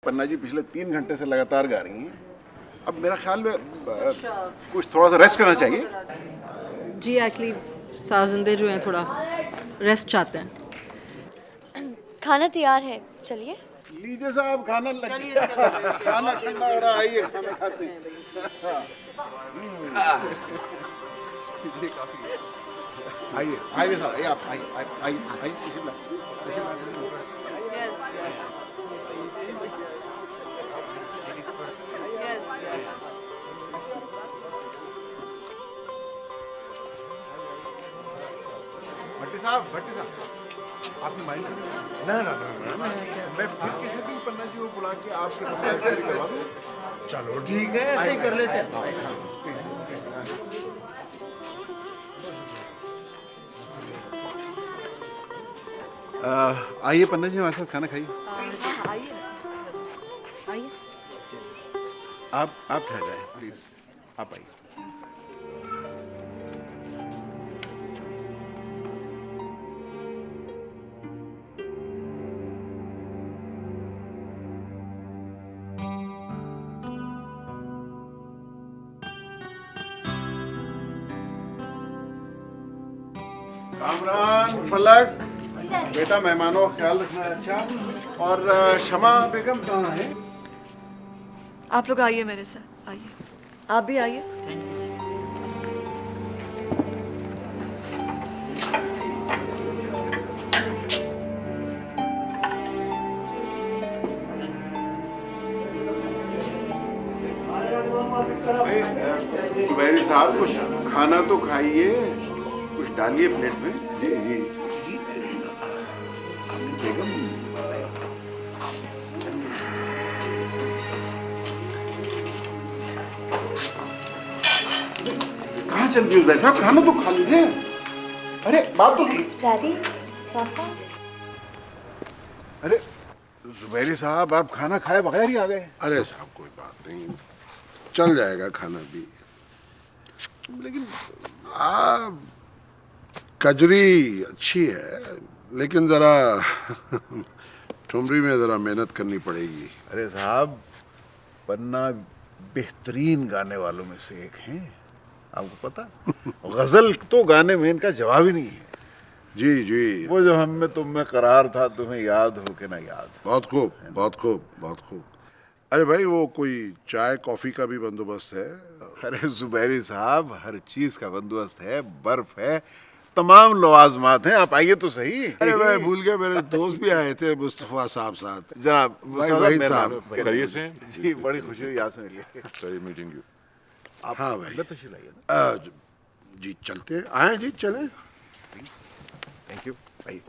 पन्ना जी पिछले 3 घंटे से लगातार गा रही हैं। अब मेरा ख्याल में कुछ थोड़ा सा रेस्ट करना चाहिए। जी एक्चुअली साजिंदे जो हैं थोड़ा रेस्ट चाहते हैं। खाना तैयार है, चलिए। लीजिए साहब, खाना खाना ठंडा हो रहा है, आइए खाना खाते हैं। आइए आइए साहब, आइए आप, आइए आइए आइए, बिस्मिल्लाह बिस्मिल्लाह। भट्टी साहब, आपकी माइंड ना ना ना ना, मैं फिर किसी दिन पन्ना जी को बुला के आपके कमरे में तैयारी करवा दूँ। चलो ठीक है, ऐसे ही कर लेते हैं। आइए पन्ना जी, हमारे साथ खाना खाइए। आइए। आप ठहर जाए प्लीज, आप आइए। कामरान, फलक, बेटा मेहमानों का ख्याल रखना है। अच्छा, और शमा बेगम कहाँ है? आप लोग आइए मेरे साथ, आइए। आप भी आइए। जुबैरी साहब, कुछ खाना तो खाइए, कुछ डालिए प्लेट में। जी जी बेगम, कहाँ चल गई जुबैरी साहब? खाना तो खा लीजिए। अरे बात तो दादी, पापा। अरे जुबैरी साहब, आप खाना खाए बगैर ही आ गए। अरे साहब कोई बात नहीं, चल जाएगा खाना भी। लेकिन कजरी अच्छी है, लेकिन जरा ठुमरी में जरा मेहनत करनी पड़ेगी। अरे साहब, पन्ना बेहतरीन गाने वालों में से एक हैं, आपको पता। गजल तो गाने में इनका जवाब ही नहीं है। जी जी, वो जो हम में तुम में करार था, तुम्हें याद हो के ना याद। बहुत खूब बहुत खूब बहुत खूब। अरे भाई, वो कोई चाय कॉफी का भी बंदोबस्त है? अरे जुबैरी साहब, हर चीज का बंदोबस्त है, बर्फ है, तमाम लवाजमात हैं। आप आइए तो सही। अरे मैं भूल गया, मेरे दोस्त भी आए थे, मुस्तफा साहब साथ। जनाब वहीद साहब। करिए से जी, बड़ी खुशी हुई आपसे मिलके। Meeting you. आप हाँ भाई, अंदर तशरीफ लाइए ना। जी चलते हैं, आए जी, चलें। Thank you. आइए।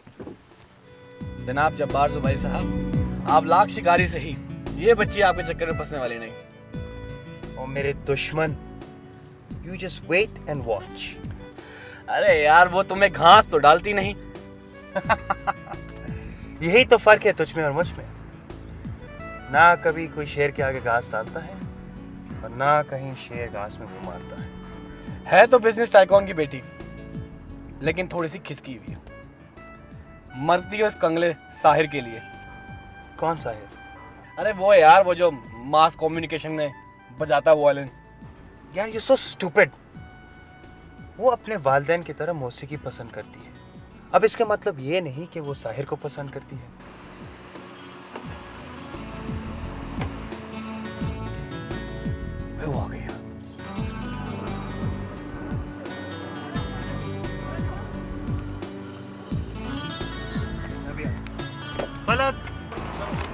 जनाब जब्बार जुबैर साहब, आप लाख शिकारी सही, ये बच्ची आपके चक्कर में फंसने वाली नहीं। और मेरे दुश्मन, you just wait and watch। अरे यार, वो तुम्हें घास तो डालती नहीं। यही तो फर्क है तुझ में और मुझ में। ना कभी कोई शेर के आगे घास डालता है, और ना कहीं शेर घास में मुंह मारता है। तो बिजनेस टाइकॉन की बेटी, लेकिन थोड़ी सी खिसकी हुई है। मरती है उस कंगले साहिर के लिए। कौन सा है? अरे वो यार, वो जो मास कम्युनिकेशन में बजाता है वायलिन। यार यू सो स्टूपिड। वो अपने वालिदैन की तरह मौसीकी पसंद करती है। अब इसका मतलब ये नहीं कि वो साहिर को पसंद करती है। वो आ गई। फलक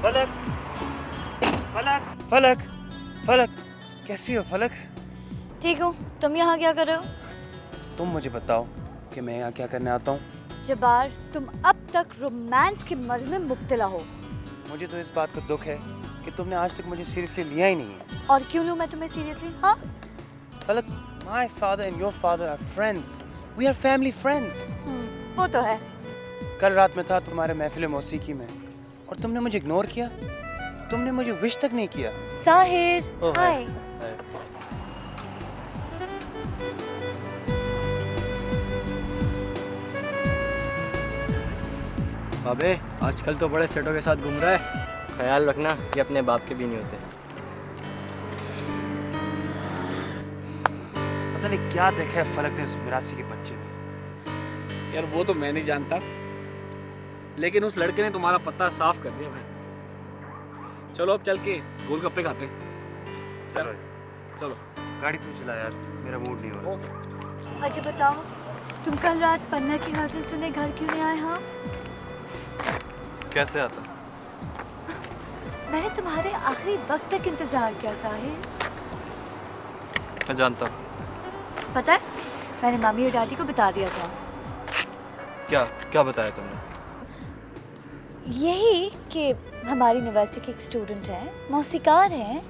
फलक फलक फलक फलक, कैसी हो फलक? ठीक हूँ, तुम यहाँ क्या कर रहे हो? तुम मुझे बताओ कि मैं यहाँ क्या करने आता हूँ। जब्बार, तुम अब तक रोमांस के मर्ज में मुब्तला हो। मुझे तो इस बात का दुख है कि तुमने आज तक मुझे सीरियसली लिया ही नहीं है। और क्यों लूँ मैं तुम्हें सीरियसली? हाँ, फलक, my father and your father are friends. We are family friends. वो तो है। कल रात में था तुम्हारे महफिल मौसीकी में, और तुमने मुझे इग्नोर किया। तुमने मुझे विश तक नहीं किया। साहिर, हाय। अबे आजकल तो बड़े सेटों के साथ घूम रहा है। ख्याल रखना कि अपने बाप के भी नहीं होते। पता नहीं क्या देखा है फलक ने उस मिरासी के बच्चे में। यार वो तो मैं नहीं जानता, लेकिन उस लड़के ने तुम्हारा पता साफ कर दिया भाई। चलो अब चल के गोलगप्पे खाते हैं। चलो चलो। गाड़ी तू चला यार, मेरा मूड नहीं हो रहा। अच्छा बताओ, तुम कल रात पन्ना की हाजिर सुने घर क्यों नहीं आए? हाँ, कैसे आता? मैंने तुम्हारे आखिरी वक्त तक इंतजार किया साहिर। मैं जानता हूँ। पता है, मैंने मम्मी और डैडी को बता दिया था। क्या क्या बताया तुमने? यही कि हमारी यूनिवर्सिटी के एक स्टूडेंट हैं, मौसीकार हैं।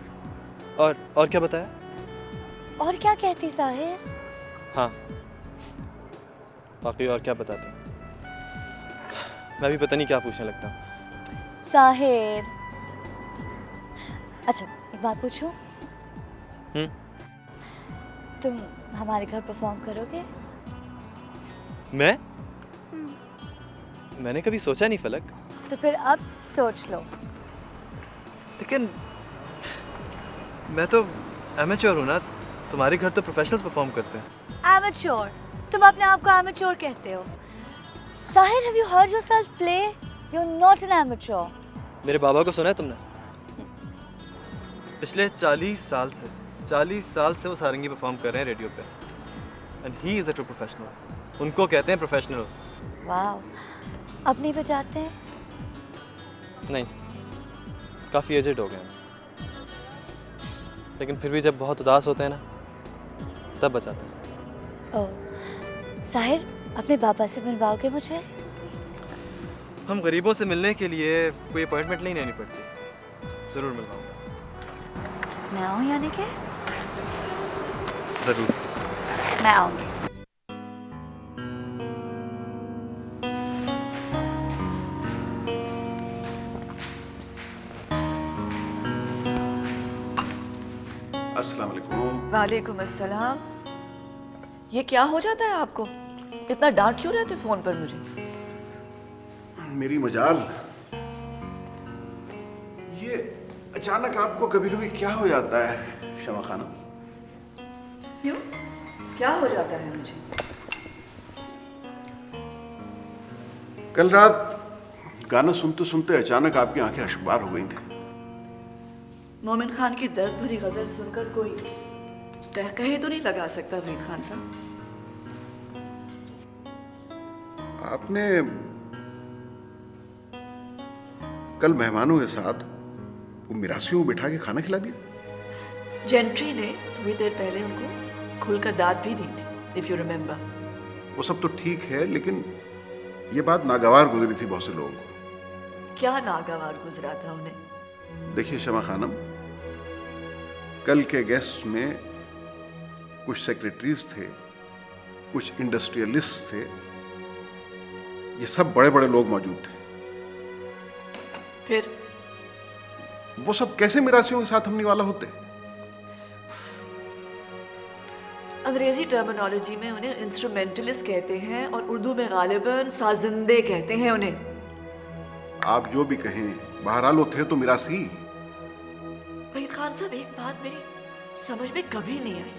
और क्या बताया? और क्या कहती साहिर? हाँ, बाकी और क्या बताते? मैं भी पता नहीं क्या पूछने लगता हूँ। साहिर, अच्छा एक बात पूछूं? तुम हमारे घर परफॉर्म करोगे? मैं? मैंने कभी सोचा नहीं फलक। तो फिर अब सोच लो। लेकिन मैं तो एमेच्योर हूँ ना, तुम्हारे घर तो प्रोफेशनल्स परफॉर्म करते हैं। एमेच्योर? तुम अपने आप को एमेच्योर कहते हो? Sahir, have you heard yourself play? You're not an amateur. मेरे बाबा को सुना है तुमने? पिछले 40 साल से वो सारंगी परफॉर्म कर रहे हैं रेडियो पे। And he is a true professional. उनको कहते हैं प्रोफेशनल। वाओ, अब नहीं बजाते हैं? नहीं, काफ़ी एजेड हो गए हैं, लेकिन फिर भी जब बहुत उदास होते हैं ना, तब बजाते हैं। ओह, साहिर अपने बाबा से मिलवाओगे मुझे? हम गरीबों से मिलने के लिए कोई अपॉइंटमेंट नहीं लेनी पड़ती। ज़रूर मिलवाऊंगा। मैं आऊँ यानी कि? ज़रूर। मैं आऊँगी। अस्सलाम वालेकुम। वालेकुम अस्सलाम। ये क्या हो जाता है आपको? इतना डांट क्यों रहे थे फोन पर मुझे? मेरी मजाल, ये अचानक आपको कभी कभी क्या हो जाता है शमा खानम? क्यों? क्या हो जाता है मुझे? कल रात गाना सुनते सुनते अचानक आपकी आंखें अश्कबार हो गई थी। मोमिन खान की दर्द भरी गजल सुनकर कोई तह कहे तो नहीं लगा सकता वहीद खान साहब। आपने कल मेहमानों के साथ वो मिरासियों को बिठा के खाना खिला दिया? जेंट्री ने थोड़ी देर पहले उनको खुलकर दाद भी दी थी, इफ यू रिमेम्बर। वो सब तो ठीक है, लेकिन ये बात नागवार गुजरी थी बहुत से लोगों को। क्या नागवार गुजरा था उन्हें? देखिए शमा खानम, कल के गेस्ट में कुछ सेक्रेटरीज थे, कुछ इंडस्ट्रियलिस्ट थे, ये सब बड़े बड़े लोग मौजूद थे। फिर वो सब कैसे मिरासियों के साथ हमने वाला होते? अंग्रेजी टर्मिनोलॉजी में उन्हें इंस्ट्रूमेंटलिस्ट कहते हैं और उर्दू में गालिबन साजिंदे कहते हैं उन्हें। आप जो भी कहें, बहरहाल वो थे तो मिरासी। वहीद खान साहब, एक बात मेरी समझ में कभी नहीं आई,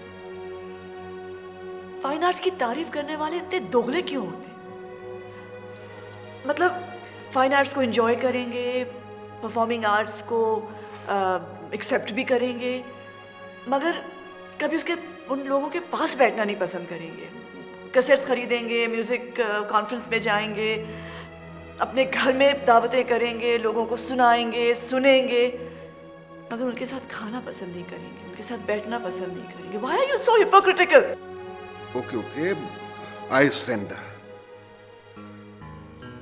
फाइन आर्ट्स की तारीफ करने वाले इतने दोगले क्यों होते? मतलब फाइन आर्ट्स को एंजॉय करेंगे, परफॉर्मिंग आर्ट्स को एक्सेप्ट भी करेंगे, मगर कभी उसके उन लोगों के पास बैठना नहीं पसंद करेंगे। कैसेट्स खरीदेंगे, म्यूजिक कॉन्फ्रेंस में जाएंगे, अपने घर में दावतें करेंगे, लोगों को सुनाएंगे, सुनेंगे, मगर उनके साथ खाना पसंद नहीं करेंगे, उनके साथ बैठना पसंद नहीं करेंगे। Why are you so hypocritical? Okay okay, I surrender.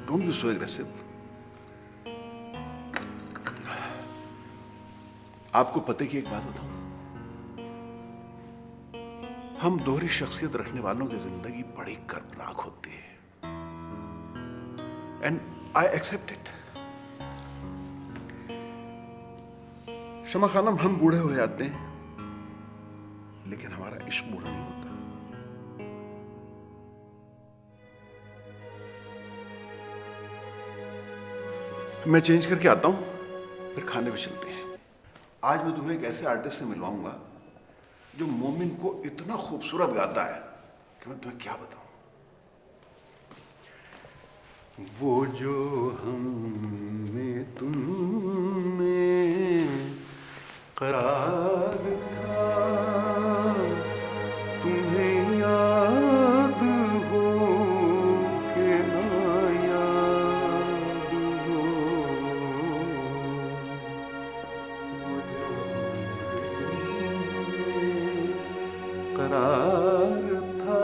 Don't be so aggressive. आपको पते की एक बात बताऊं, हम दोहरी शख्सियत रखने वालों की जिंदगी बड़ी कर्बनाक होती है, एंड आई एक्सेप्ट इट। शमा खानम, हम बूढ़े हो जाते हैं, लेकिन हमारा इश्क बूढ़ा नहीं होता। मैं चेंज करके आता हूं, फिर खाने पे चलते हैं। आज मैं तुम्हें एक ऐसे आर्टिस्ट से मिलवाऊंगा जो मोमिन को इतना खूबसूरत गाता है कि मैं तुम्हें क्या बताऊं। वो जो हम में तुम में करार था, तुम्हें याद हो के ना याद हो, वो जो में करार था।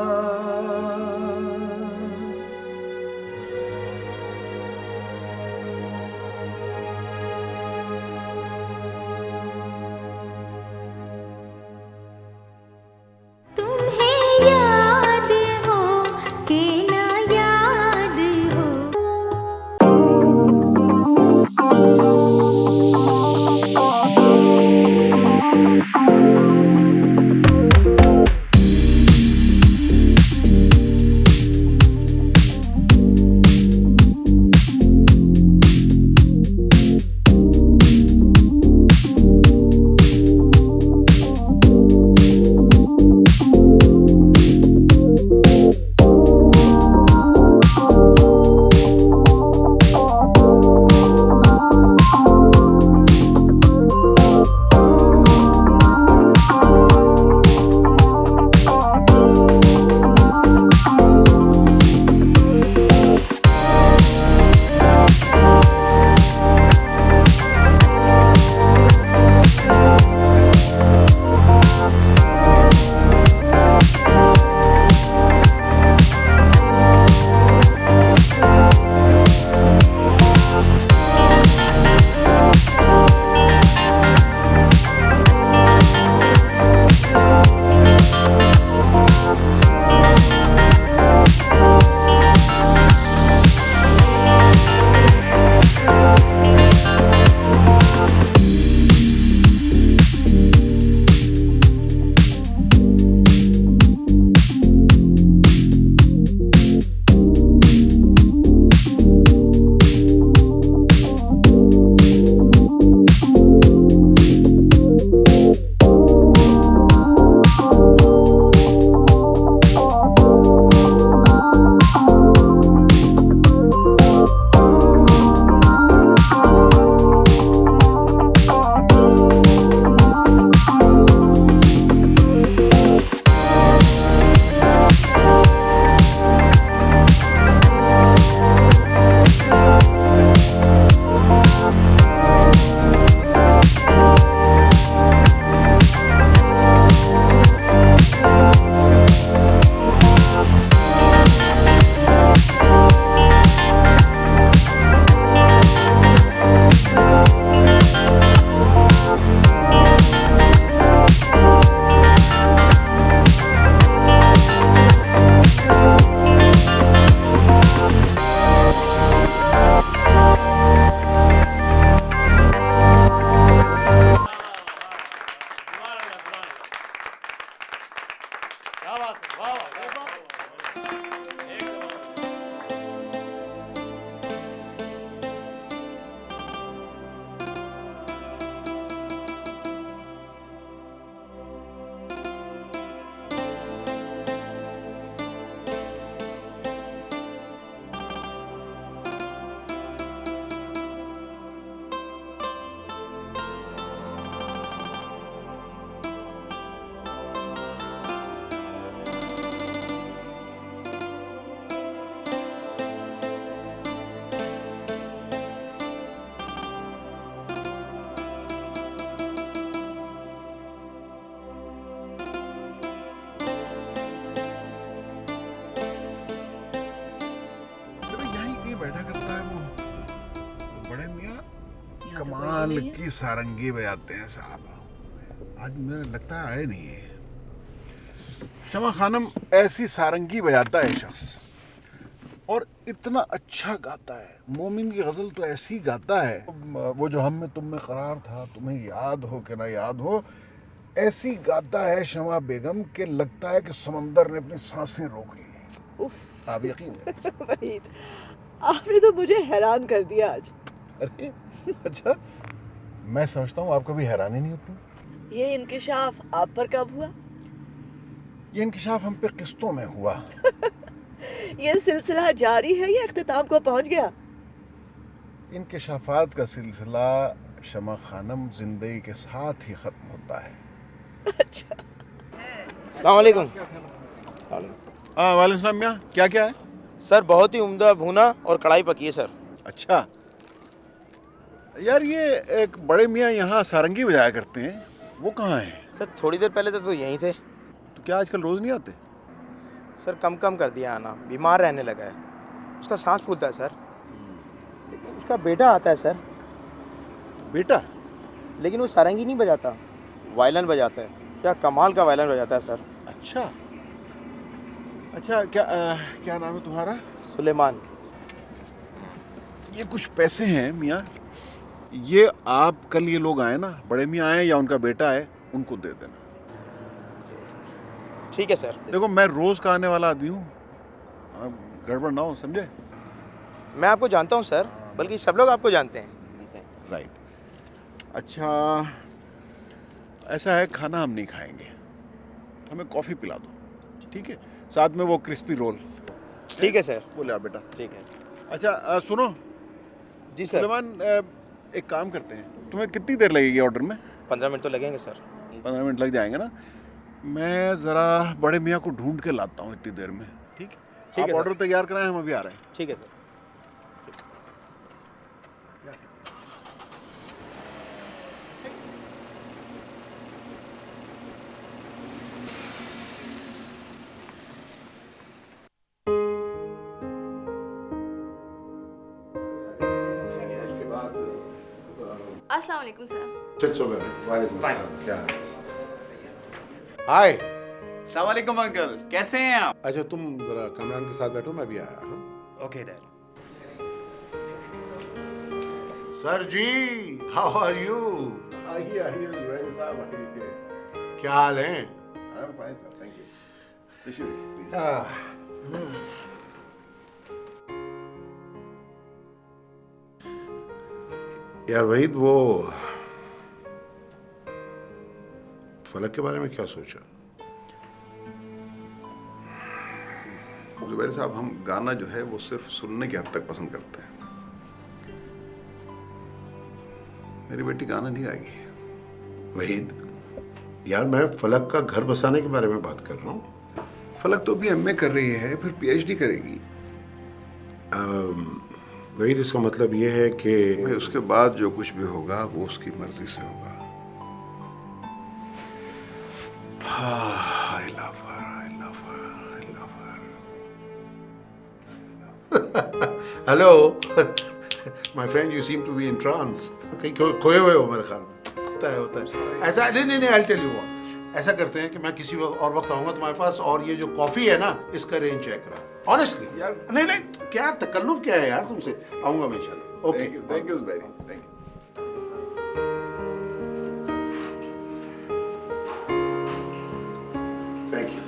कमाल की सारंगी बजाते हैं साहब। आज मुझे लगता है आए नहीं है। शमा खानम ऐसी सारंगी बजाता है शख्स और इतना अच्छा गाता है। मोमिन की गज़ल तो ऐसी गाता है, वो जो हम में तुम में करार था, तुम्हें याद हो कि ना याद हो, ऐसी गाता है शमा बेगम के लगता है कि समंदर ने अपनी सांसें रोक ली। उफ आप यकीन है? वहीद, आपने तो मुझे हैरान कर दिया आज। अरे अच्छा, मैं समझता हूँ आपको भी हैरानी नहीं होती। ये इंकिशाफ आप पर कब हुआ? ये इंकिशाफ हम पे किस्तों में हुआ। ये सिलसिला जारी है या इख्तिताम को पहुंच गया? इंकिशाफात का सिलसिला शमा खानम जिंदगी के साथ ही खत्म होता है। अच्छा। अस्सलाम वालेकुम। वालेकुम सलाम मियाँ, क्या क्या है? सर बहुत ही उम्दा भुना और कढ़ाई पकी है सर। अच्छा यार, ये एक बड़े मियाँ यहाँ सारंगी बजाया करते हैं, वो कहाँ हैं? सर थोड़ी देर पहले तो यहीं थे। तो क्या आजकल रोज़ नहीं आते? सर कम कर दिया आना, बीमार रहने लगा है, उसका सांस फूलता है सर। उसका बेटा आता है सर। बेटा? लेकिन वो सारंगी नहीं बजाता, वायलिन बजाता है। क्या कमाल का वायलिन बजाता है सर। अच्छा अच्छा, क्या नाम है तुम्हारा? सुलेमान। ये कुछ पैसे हैं मियाँ, ये आप कल ये लोग आए ना, बड़े मियाँ आए या उनका बेटा आए, उनको दे देना। ठीक है सर। देखो मैं रोज़ का आने वाला आदमी हूँ, आप गड़बड़ ना हो, समझे? मैं आपको जानता हूँ सर, बल्कि सब लोग आपको जानते हैं। राइट। अच्छा ऐसा है, खाना हम नहीं खाएंगे, हमें कॉफ़ी पिला दो, ठीक है? साथ में वो क्रिस्पी रोल। ठीक है सर। बोले आप बेटा। ठीक है। अच्छा सुनो जी सर। सुलेमान, एक काम करते हैं, तुम्हें कितनी देर लगेगी ऑर्डर में? 15 मिनट तो लगेंगे सर। 15 मिनट लग जाएंगे ना? मैं ज़रा बड़े मियाँ को ढूंढ के लाता हूँ इतनी देर में, ठीक है? ठीक आप है ऑर्डर तैयार कराएं, हम अभी आ रहे हैं। ठीक है सर। अस्सलाम वालेकुम सर। वालेकुम सलाम, क्या है? हाय। अस्सलाम वालेकुम अंकल, कैसे हैं आप? अच्छा तुम जरा कमरान के साथ बैठो, मैं भी आया। हाँ okay dad. Sir ji, how are you? आइए आइए ज़ुबैर साहब, आइए। क्या हाल है? I am fine sir, thank you. यार वहीद, वो फलक के बारे में क्या सोचा? ज़ुबैर साहब, हम गाना जो है वो सिर्फ सुनने की हद तक पसंद करते हैं। मेरी बेटी गाना नहीं गाएगी। वहीद यार, मैं फलक का घर बसाने के बारे में बात कर रहा हूँ। फलक तो भी एमए कर रही है, फिर पीएचडी करेगी। वहीद इसका मतलब ये है कि फिर उसके बाद जो कुछ भी होगा वो उसकी मर्जी से होगा। I love her, I love her, I love her. Hello my friend, you seem to be in trance. कहीं खोए हुए हो मेरे ख्याल में। होता है ऐसा। नहीं आई टेल यू व्हाट, ऐसा करते हैं कि मैं किसी और वक्त आऊंगा तुम्हारे पास, और ये जो कॉफी है ना, इसका रेंज चेक करा ऑनेस्टली यार। नहीं क्या तकल्लुफ क्या है यार तुमसे। आऊंगा मैं इंशाल्लाह। Okay thank you very, thank you. Thank you.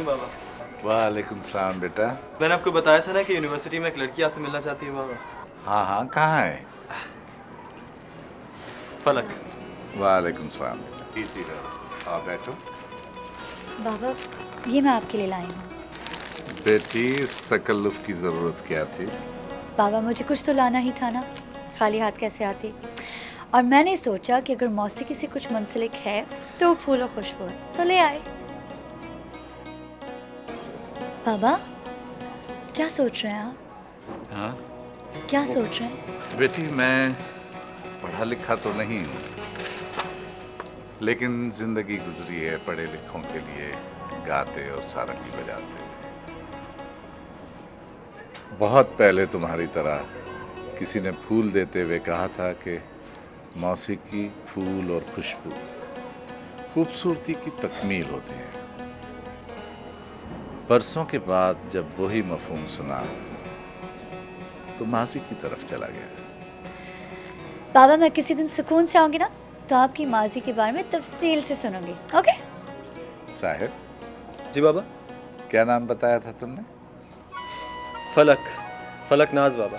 बाबा। वालेकुम सलाम बेटा। मैंने आपको बताया था ना कि यूनिवर्सिटी में एक लड़की आपसे मिलना चाहती है बाबा। हाँ हाँ, कहाँ है? फलक। वालेकुम सलाम बेटा। इसी रहो, आओ बैठो। बाबा ये मैं आपके लिए लाई हूँ। बेटी इस तकल्लुफ की ज़रूरत क्या थी? बाबा मुझे कुछ तो लाना ही था ना, खाली हाथ कैसे आती। और मैंने सोचा कि अगर मौसीकी से कुछ मुंसलिक है तो वो फूल और खुशबू है, सो ले आए। बाबा क्या सोच रहे हैं आप? हाँ क्या सोच रहे हैं? बेटी, मैं पढ़ा लिखा तो नहीं हूँ, लेकिन जिंदगी गुजरी है पढ़े लिखों के लिए गाते और सारंगी बजाते। बहुत पहले तुम्हारी तरह किसी ने फूल देते हुए कहा था कि मौसीकी, फूल और खुशबू खूबसूरती की तकमील होती है। बरसों के बाद जब वही मफहूम सुना तो माजी की तरफ चला गया। बाबा मैं किसी दिन सुकून से आऊंगी ना तो आपकी माजी के बारे में तफसील से सुनूंगी। ओके साहिब, जी बाबा। क्या नाम बताया था तुमने? फलक, फलक नाज बाबा।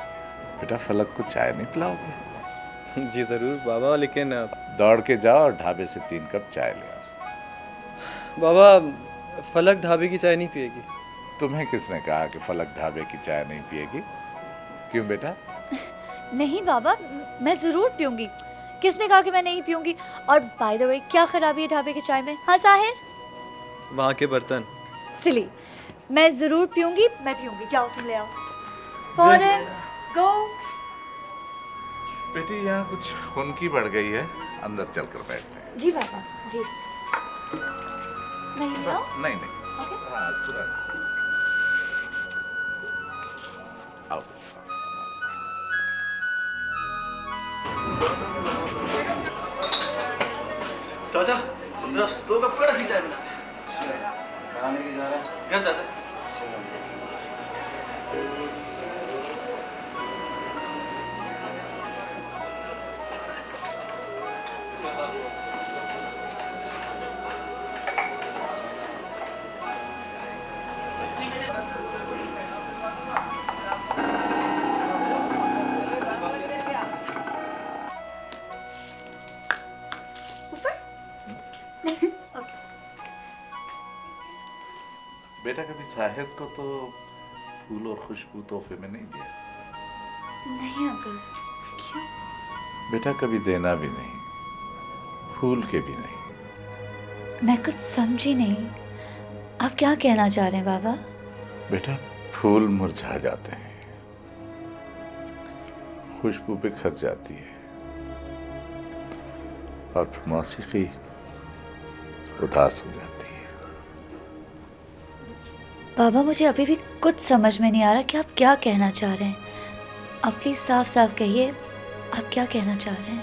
बेटा, फलक को चाय नहीं पिलाओगे? जी ज़रूर बाबा, लेकिन दौड़ के जाओ और ढाबे से 3 कप चाय ले आओ। बाबा फलक ढाबे की चाय नहीं पिएगी। तुम्हें किसने कहा कि फलक ढाबे की चाय नहीं पिएगी? क्यों बेटा? नहीं बाबा मैं ज़रूर पीऊंगी। किसने कहा कि मैं नहीं पीऊंगी? और बाय द वे क्या खराबी है ढाबे के चाय में? हाँ साहिर, वहाँ के बर्तन। सिली, मैं ज़रूर पीऊंगी, मैं पीऊंगी। जाओ तुम ले आओ। फौरन गो। बेटी, यहाँ कुछ खुनकी बढ़ गई है, अंदर चलकर बैठते हैं। जी बाबा जी। नहीं ले आओ? बस नहीं नहीं। ओके। हाँ, पूरा आओ। चाचा जरा 2 कप कड़क सी चाय बना घर चाचा। बेटा, कभी साहिर को तो फूल और खुशबू तोहफे में नहीं दिया? नहीं अंकल। क्यों? बेटा, कभी देना भी नहीं, फूल के भी नहीं। मैं कुछ समझी नहीं, आप क्या कहना चाह रहे हैं बाबा? बेटा, फूल मुरझा जाते हैं, खुशबू बिखर जाती है और फिर मौसीकी उदास हो जाती है। बाबा मुझे अभी भी कुछ समझ में नहीं आ रहा कि आप क्या कहना चाह रहे हैं। आप प्लीज साफ साफ कहिए, आप क्या कहना चाह रहे हैं?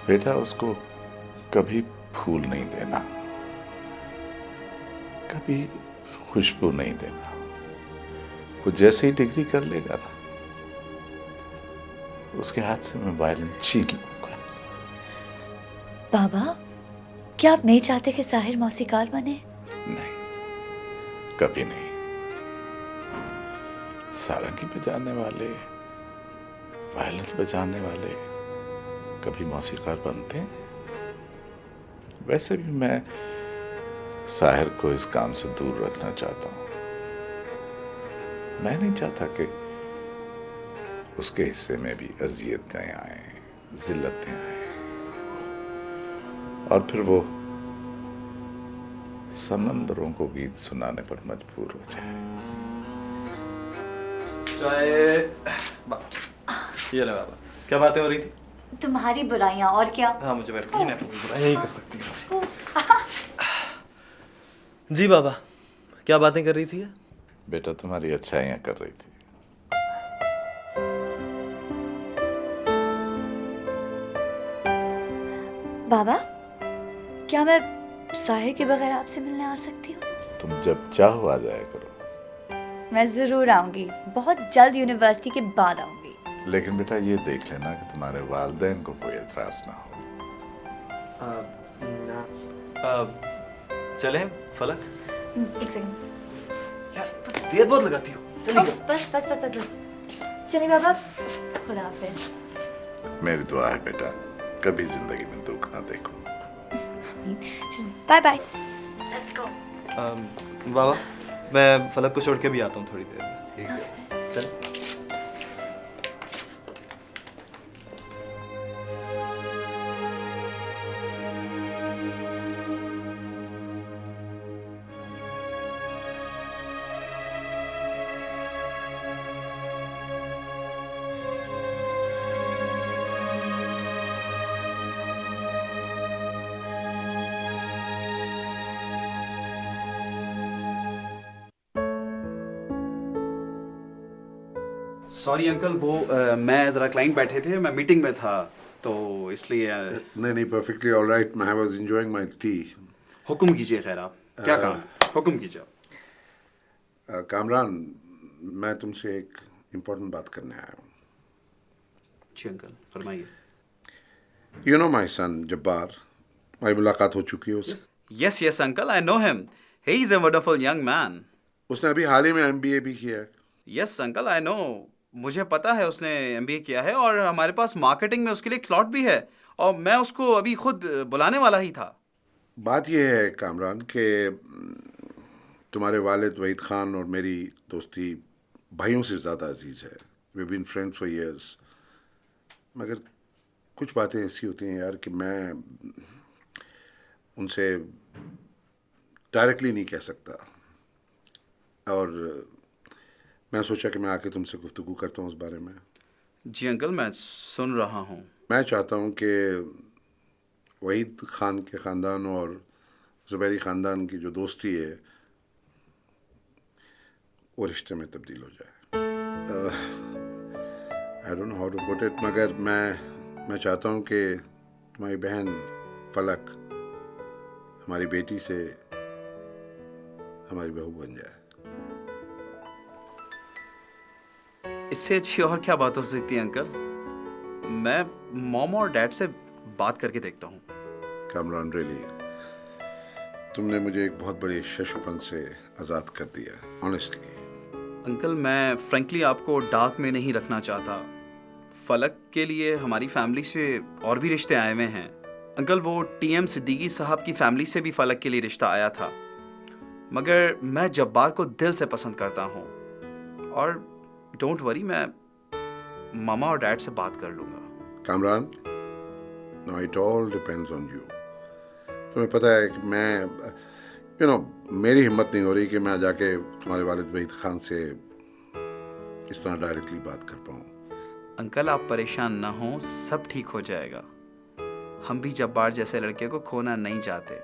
बेटा, उसको कभी फूल नहीं देना, कभी खुशबू नहीं देना। वो जैसे ही डिग्री कर लेगा ना, उसके हाथ से मैं वायलिन छीन लूंगा। बाबा क्या आप नहीं चाहते कि साहिर मौसीकार बने? नहीं, कभी नहीं। सारंगी बजाने वाले, वायलिन बजाने वाले कभी मौसीकार बनते हैं? वैसे भी मैं साहिर को इस काम से दूर रखना चाहता हूं। मैं नहीं चाहता कि उसके हिस्से में भी अजियतें आए, जिल्लतें आए और फिर वो समंदरों को गीत सुनाने पर मजबूर हो जाए। चाय ये ले बाबा। क्या बातें हो रही थी? तुम्हारी बुराइयां और क्या। हाँ मुझे बैठ नहीं बुराई नहीं कर सकती। जी बाबा, क्या बातें कर रही थी? बेटा, तुम्हारी अच्छाइयां कर रही थी। बाबा क्या मैं साहिर के बगैर आपसे मिलने आ सकती हूँ? तुम जब चाहो आ जाया करो। मैं जरूर आऊंगी, बहुत जल्द यूनिवर्सिटी के बाद आऊंगी। लेकिन बेटा, ये देख लेना कि तुम्हारे वालिदैन को कोई एतराज ना हो। चलें फलक? एक सेकंड। यार तू देर बहुत लगाती हो। चलिए बस बस बस बस बस। चलिए बाबा, खुदा हाफिज। मेरी दुआ है बेटा कभी जिंदगी में दुख ना देखूं। Bye bye. बाबा मैं फलक को छोड़ के भी आता हूँ थोड़ी देर में। ठीक है। चल। सॉरी अंकल, वो मैं ज़रा क्लाइंट बैठे थे, मैं मीटिंग में था तो इसलिए नहीं नहीं, perfectly all right. I was enjoying my tea. हुक्म कीजिए। खैर आप क्या काम है? हुक्म कीजिए आप। कामरान, मैं तुमसे एक इम्पोर्टेंट बात करने आया हूँ। जी अंकल फरमाइए। You know my son Jabbar, हमारी मुलाकात हो चुकी है उससे। Yes yes uncle, I know him, he is a wonderful young man. उसने अभी हाल ही में MBA भी किया है। यस अंकल आई नो, मुझे पता है उसने MBA किया है और हमारे पास मार्केटिंग में उसके लिए स्लॉट भी है और मैं उसको अभी खुद बुलाने वाला ही था। बात यह है कामरान कि तुम्हारे वालिद वहीद खान और मेरी दोस्ती भाइयों से ज़्यादा अजीज़ है। We been friends for years. मगर कुछ बातें ऐसी होती हैं यार कि मैं उनसे डायरेक्टली नहीं कह सकता, और मैं सोचा कि मैं आके तुमसे गुफ्तगू करता हूँ उस बारे में। जी अंकल मैं सुन रहा हूँ। मैं चाहता हूँ कि वहीद खान के ख़ानदान और ज़ुबैरी ख़ानदान की जो दोस्ती है वो रिश्ते में तब्दील हो जाए। I don't know how to put it, मगर मैं चाहता हूँ कि तुम्हारी बहन फलक हमारी बेटी से हमारी बहू बन जाए। इससे अच्छी और क्या बात हो सकती है अंकल? मैं मॉम और डैड से बात करके देखता हूँ। कामरान रियली, तुमने मुझे एक बहुत बड़े शशुपन से आज़ाद कर दिया, ऑनेस्टली। अंकल मैं फ्रैंकली आपको डार्क में नहीं रखना चाहता। फलक के लिए हमारी फैमिली से और भी रिश्ते आए हुए हैं। अंकल वो TM सिद्दीकी साहब की फैमिली से भी फलक के लिए रिश्ता आया था, मगर मैं जब्बार को दिल से पसंद करता हूँ और डोंट वरी, मैं मामा और डैड से बात कर लूँगा। Kamran, now it all depends on you. तुम्हें पता है कि मैं मेरी हिम्मत नहीं हो रही कि मैं जाके तुम्हारे वालिद वहीद खान से इस तरह डायरेक्टली बात कर पाऊँ। अंकल आप परेशान ना हो, सब ठीक हो जाएगा। हम भी जब्बार जैसे लड़के को खोना नहीं चाहते।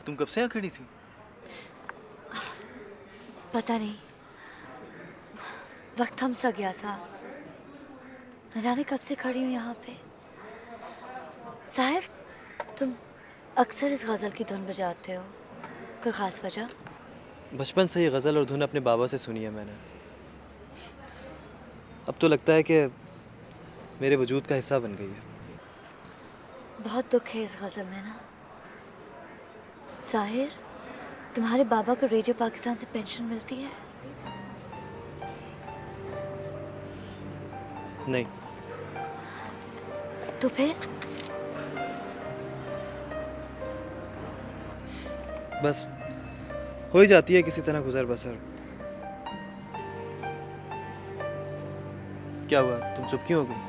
तुम कब से यहाँ खड़ी थी? पता नहीं, वक्त थम सा गया था। न जाने कब से खड़ी हूँ यहाँ पे। साहिर, तुम अक्सर इस गज़ल की धुन बजाते हो, कोई ख़ास वजह? बचपन से ही गज़ल और धुन अपने बाबा से सुनी है मैंने। अब तो लगता है कि मेरे वजूद का हिस्सा बन गई है। बहुत दुख है इस गज़ल में ना। साहिर, तुम्हारे बाबा को रेडियो पाकिस्तान से पेंशन मिलती है? नहीं। तो फिर? बस हो ही जाती है किसी तरह गुजर बसर। क्या हुआ, तुम चुप क्यों हो गई?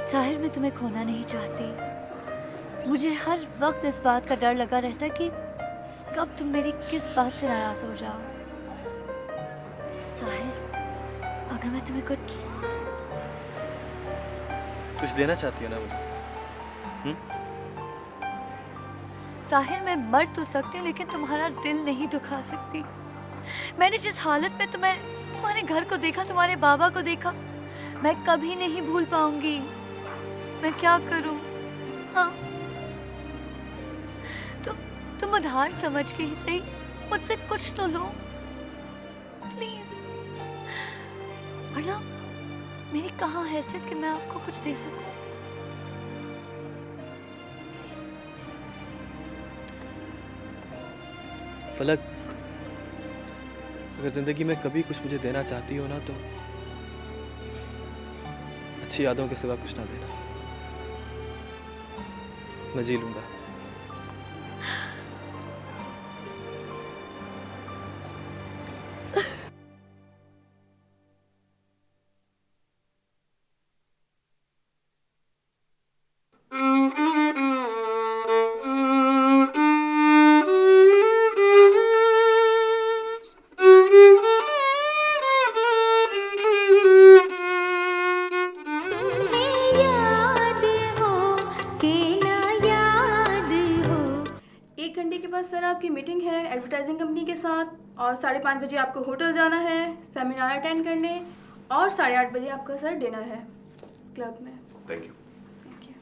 साहिर, मैं तुम्हें खोना नहीं चाहती। मुझे हर वक्त इस बात का डर लगा रहता कि कब तुम मेरी किस बात से नाराज हो जाओ। साहिर, अगर मैं तुम्हें कुछ देना चाहती हो ना मुझे? साहिर, मैं मर तो सकती हूँ लेकिन तुम्हारा दिल नहीं दुखा सकती। मैंने जिस हालत में तुम्हारे घर को देखा, तुम्हारे बाबा को देखा, मैं कभी नहीं भूल पाऊंगी। मैं क्या करूं? हाँ, तुम उधार समझ के ही सही मुझसे कुछ तो लो प्लीज। वरना मेरी कहाँ हैसियत कि मैं आपको कुछ दे सकूं? प्लीज। फलक, अगर जिंदगी में कभी कुछ मुझे देना चाहती हो ना तो अच्छी यादों के सिवा कुछ ना देना। मैं जी लूंगा। सर आपकी मीटिंग है एडवर्टाइजिंग कंपनी के साथ, और 5:30 बजे आपको होटल जाना है सेमिनार अटेंड करने, और 8:30 बजे आपका सर डिनर है क्लब में। Thank you. Thank you.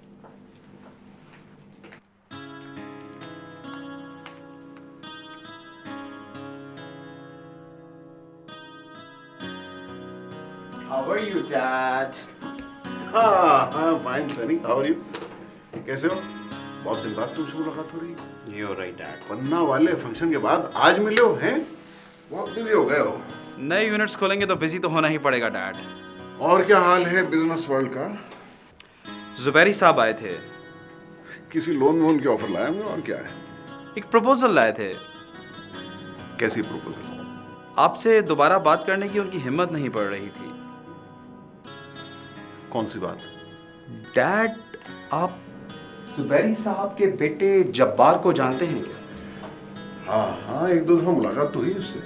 How are you, Dad? हाँ, fine Sunny, how are you? कैसे हो? बहुत दिन बाद तुमसे मुलाकात हो रही है। You're right, Dad. पन्ना वाले फंक्शन के बाद आज मिले हो हैं? बहुत बिजी हो गए हो। नए यूनिट्स खोलेंगे तो बिजी तो होना ही पड़ेगा, डैड। और क्या हाल है बिजनेस वर्ल्ड का? जुबैरी साहब आए थे। किसी लोन के ऑफर लाया मैं, और क्या है? एक प्रपोजल लाए थे। कैसी प्रपोजल? आपसे दोबारा बात करने की उनकी हिम्मत नहीं पड़ रही थी। कौन सी बात? डैड, आप जुबैरी साहब के बेटे जब्बार को जानते हैं क्या? हाँ, एक दो दफा मुलाकात तो हुई उससे।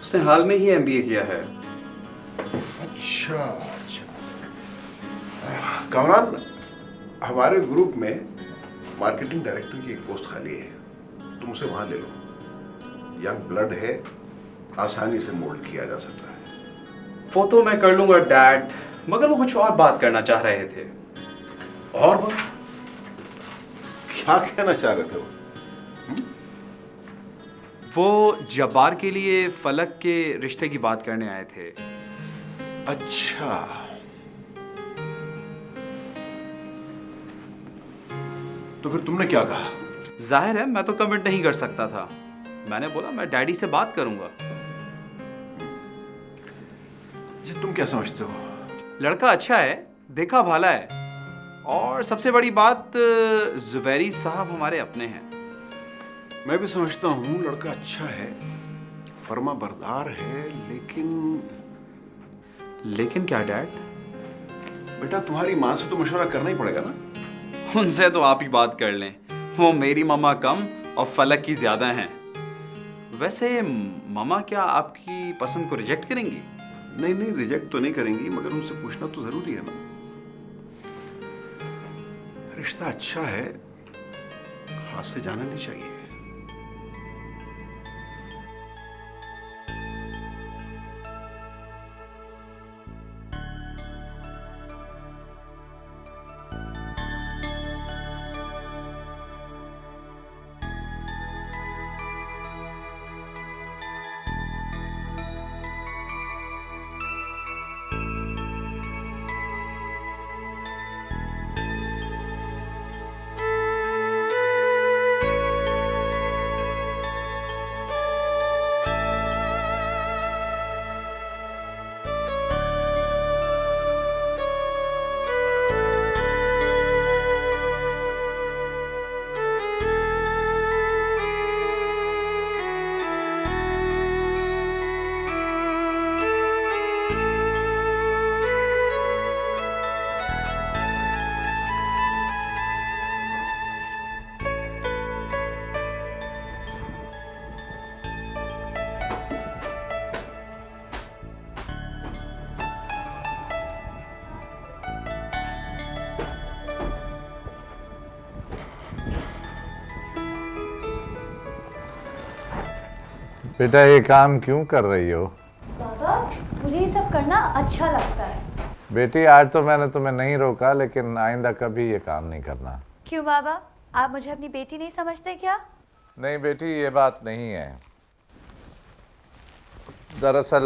उसने हाल में ही MBA किया है। अच्छा। कमरान, हमारे ग्रुप में मार्केटिंग डायरेक्टर की एक पोस्ट खाली है, तुम उसे वहां ले लो। यंग ब्लड है, आसानी से मोल्ड किया जा सकता है। वो तो मैं कर लूंगा डैड, मगर वो कुछ और बात करना चाह रहे थे। और बात? क्या कहना चाह रहे थे वो? वो जब्बार के लिए फलक के रिश्ते की बात करने आए थे। अच्छा। तो फिर तुमने क्या कहा? जाहिर है मैं तो कमेंट नहीं कर सकता था। मैंने बोला मैं डैडी से बात करूंगा। जी, तुम क्या समझते हो? लड़का अच्छा है, देखा भाला है, और सबसे बड़ी बात जुबैरी साहब हमारे अपने हैं। मैं भी समझता हूँ लड़का अच्छा है, फर्मा बरदार है, लेकिन क्या डैड? बेटा तुम्हारी माँ से तो मशवरा करना ही पड़ेगा ना। उनसे तो आप ही बात कर लें, वो मेरी मम्मा कम और फलक की ज्यादा हैं। वैसे मम्मा क्या आपकी पसंद को रिजेक्ट करेंगी? नहीं, रिजेक्ट तो नहीं करेंगी, मगर उनसे पूछना तो जरूरी है ना। रिश्ता अच्छा है, हाथ से जाना नहीं चाहिए। बेटा ये काम क्यों कर रही हो? बाबा मुझे ये सब करना अच्छा लगता है। बेटी आज तो मैंने तुम्हें नहीं रोका, लेकिन आइंदा कभी ये काम नहीं करना। क्यों बाबा, आप मुझे अपनी बेटी नहीं समझते क्या? नहीं बेटी, ये बात नहीं है। दरअसल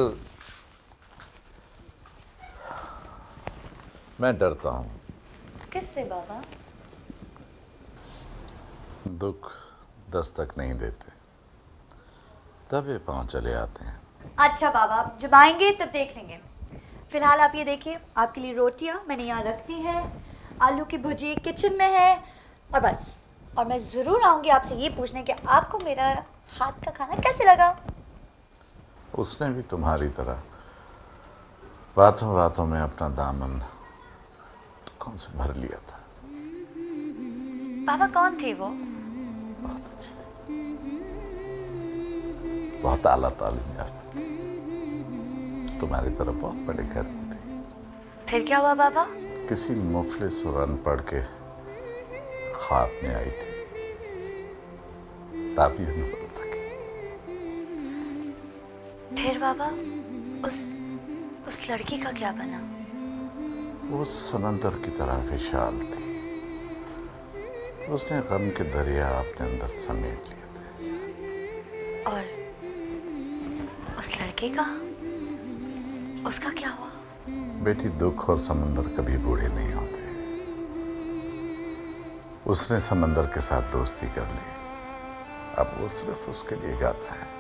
मैं डरता हूँ। किससे बाबा? दुख दस्तक नहीं देते, दबे पाँव चले आते हैं। अच्छा बाबा, जब आएंगे तब देख लेंगे। फिलहाल आप ये देखिए, आपके लिए रोटियां मैंने यहाँ रख दी है, आलू की भुजी किचन में है, और बस। और मैं ज़रूर आऊँगी आपसे ये पूछने कि आपको मेरा हाथ का खाना कैसे लगा। उसने भी तुम्हारी तरह बातों बातों में अपना दामन कौन से भर लिया था। बाबा कौन थे वो? बहुत अच्छी थी, बहुत आला तालीम याफ्ता थी, तुम्हारी तरह बहुत बड़े घर की थी। फिर क्या हुआ बाबा? किसी मुफलिस और अनपढ़ के ख्वाब में आई थी, ताबीर न बन सकी। फिर बाबा उस लड़की का क्या बना? वो समंदर की तरह विशाल थी, उसने गम के दरिया अपने अंदर समेट लिए थे। और उस लड़के का, उसका क्या हुआ? बेटी दुख और समंदर कभी बूढ़े नहीं होते। उसने समंदर के साथ दोस्ती कर ली, अब वो सिर्फ उसके लिए गाता है।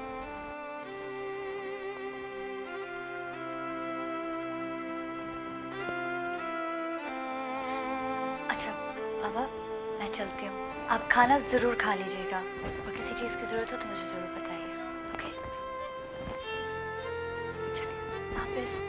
अच्छा बाबा, मैं चलती हूँ। आप खाना ज़रूर खा लीजिएगा, और किसी चीज़ की ज़रूरत हो तो मुझे ज़रूर बताइए। ओके, चलिए, हाफिज़।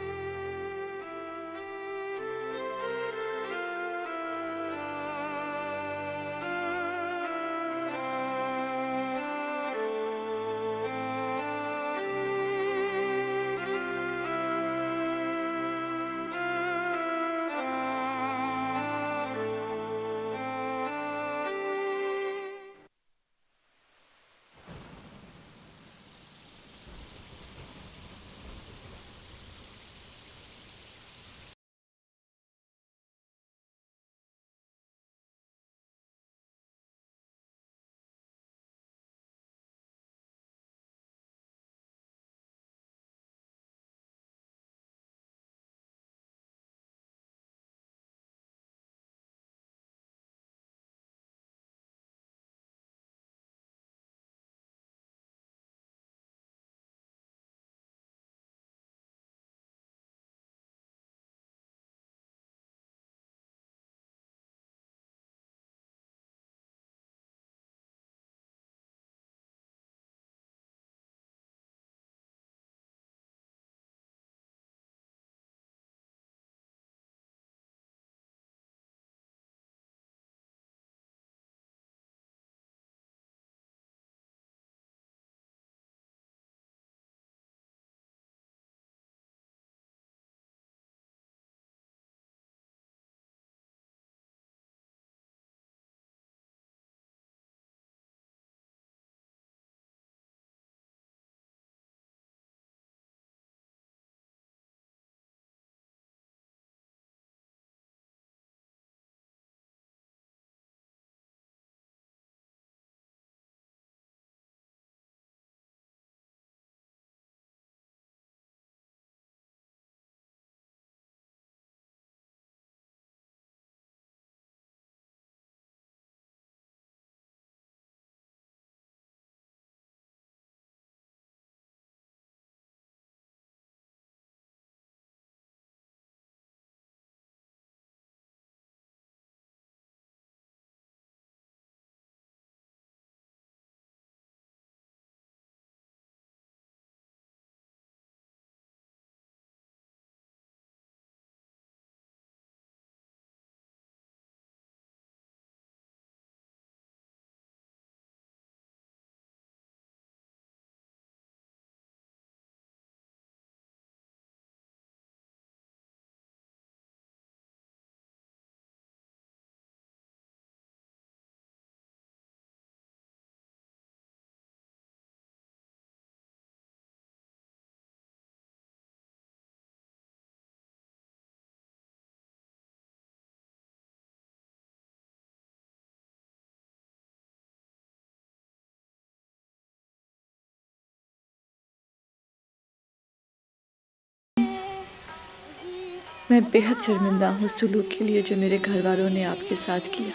मैं बेहद शर्मिंदा हूँ सलूक के लिए जो मेरे घर वालों ने आपके साथ किया,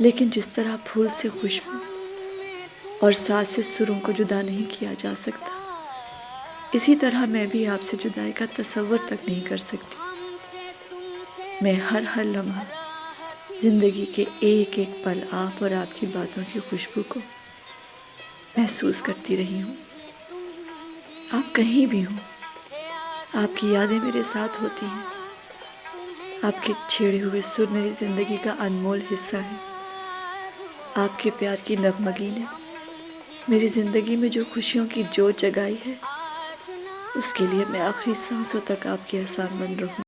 लेकिन जिस तरह फूल से खुशबू और सांस से सुरों को जुदा नहीं किया जा सकता, इसी तरह मैं भी आपसे जुदाई का तसव्वुर तक नहीं कर सकती। मैं हर लम्हा जिंदगी के एक एक पल आप और आपकी बातों की खुशबू को महसूस करती रही हूँ। आप कहीं भी हो, आपकी यादें मेरे साथ होती हैं। आपके छेड़े हुए सुर मेरी जिंदगी का अनमोल हिस्सा है। आपके प्यार की नगमगी ने मेरी जिंदगी में जो खुशियों की जोत जगाई है, उसके लिए मैं आखिरी सांसों तक आपके एहसानमंद रहूं।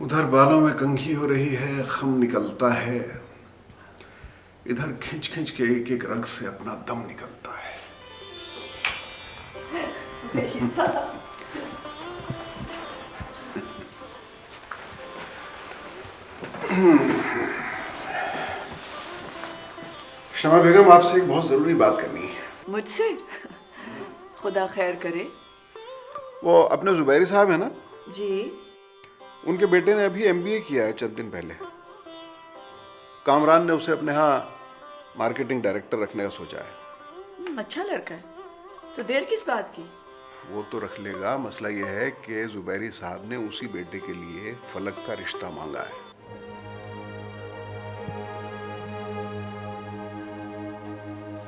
उधर बालों में कंघी हो रही है, खम निकलता है, इधर खिंच खिंच के एक एक रग से अपना दम निकलता है। शमा बेगम, आपसे एक बहुत जरूरी बात करनी है। मुझसे? खुदा खैर करे। वो अपने जुबैरी साहब है ना जी, उनके बेटे ने अभी MBA किया है चंद दिन पहले। कामरान ने उसे अपने यहाँ मार्केटिंग डायरेक्टर रखने का सोचा है। अच्छा लड़का है, तो देर किस बात की? वो तो रख लेगा, मसला ये है कि जुबैरी साहब ने उसी बेटे के लिए फलक का रिश्ता मांगा है।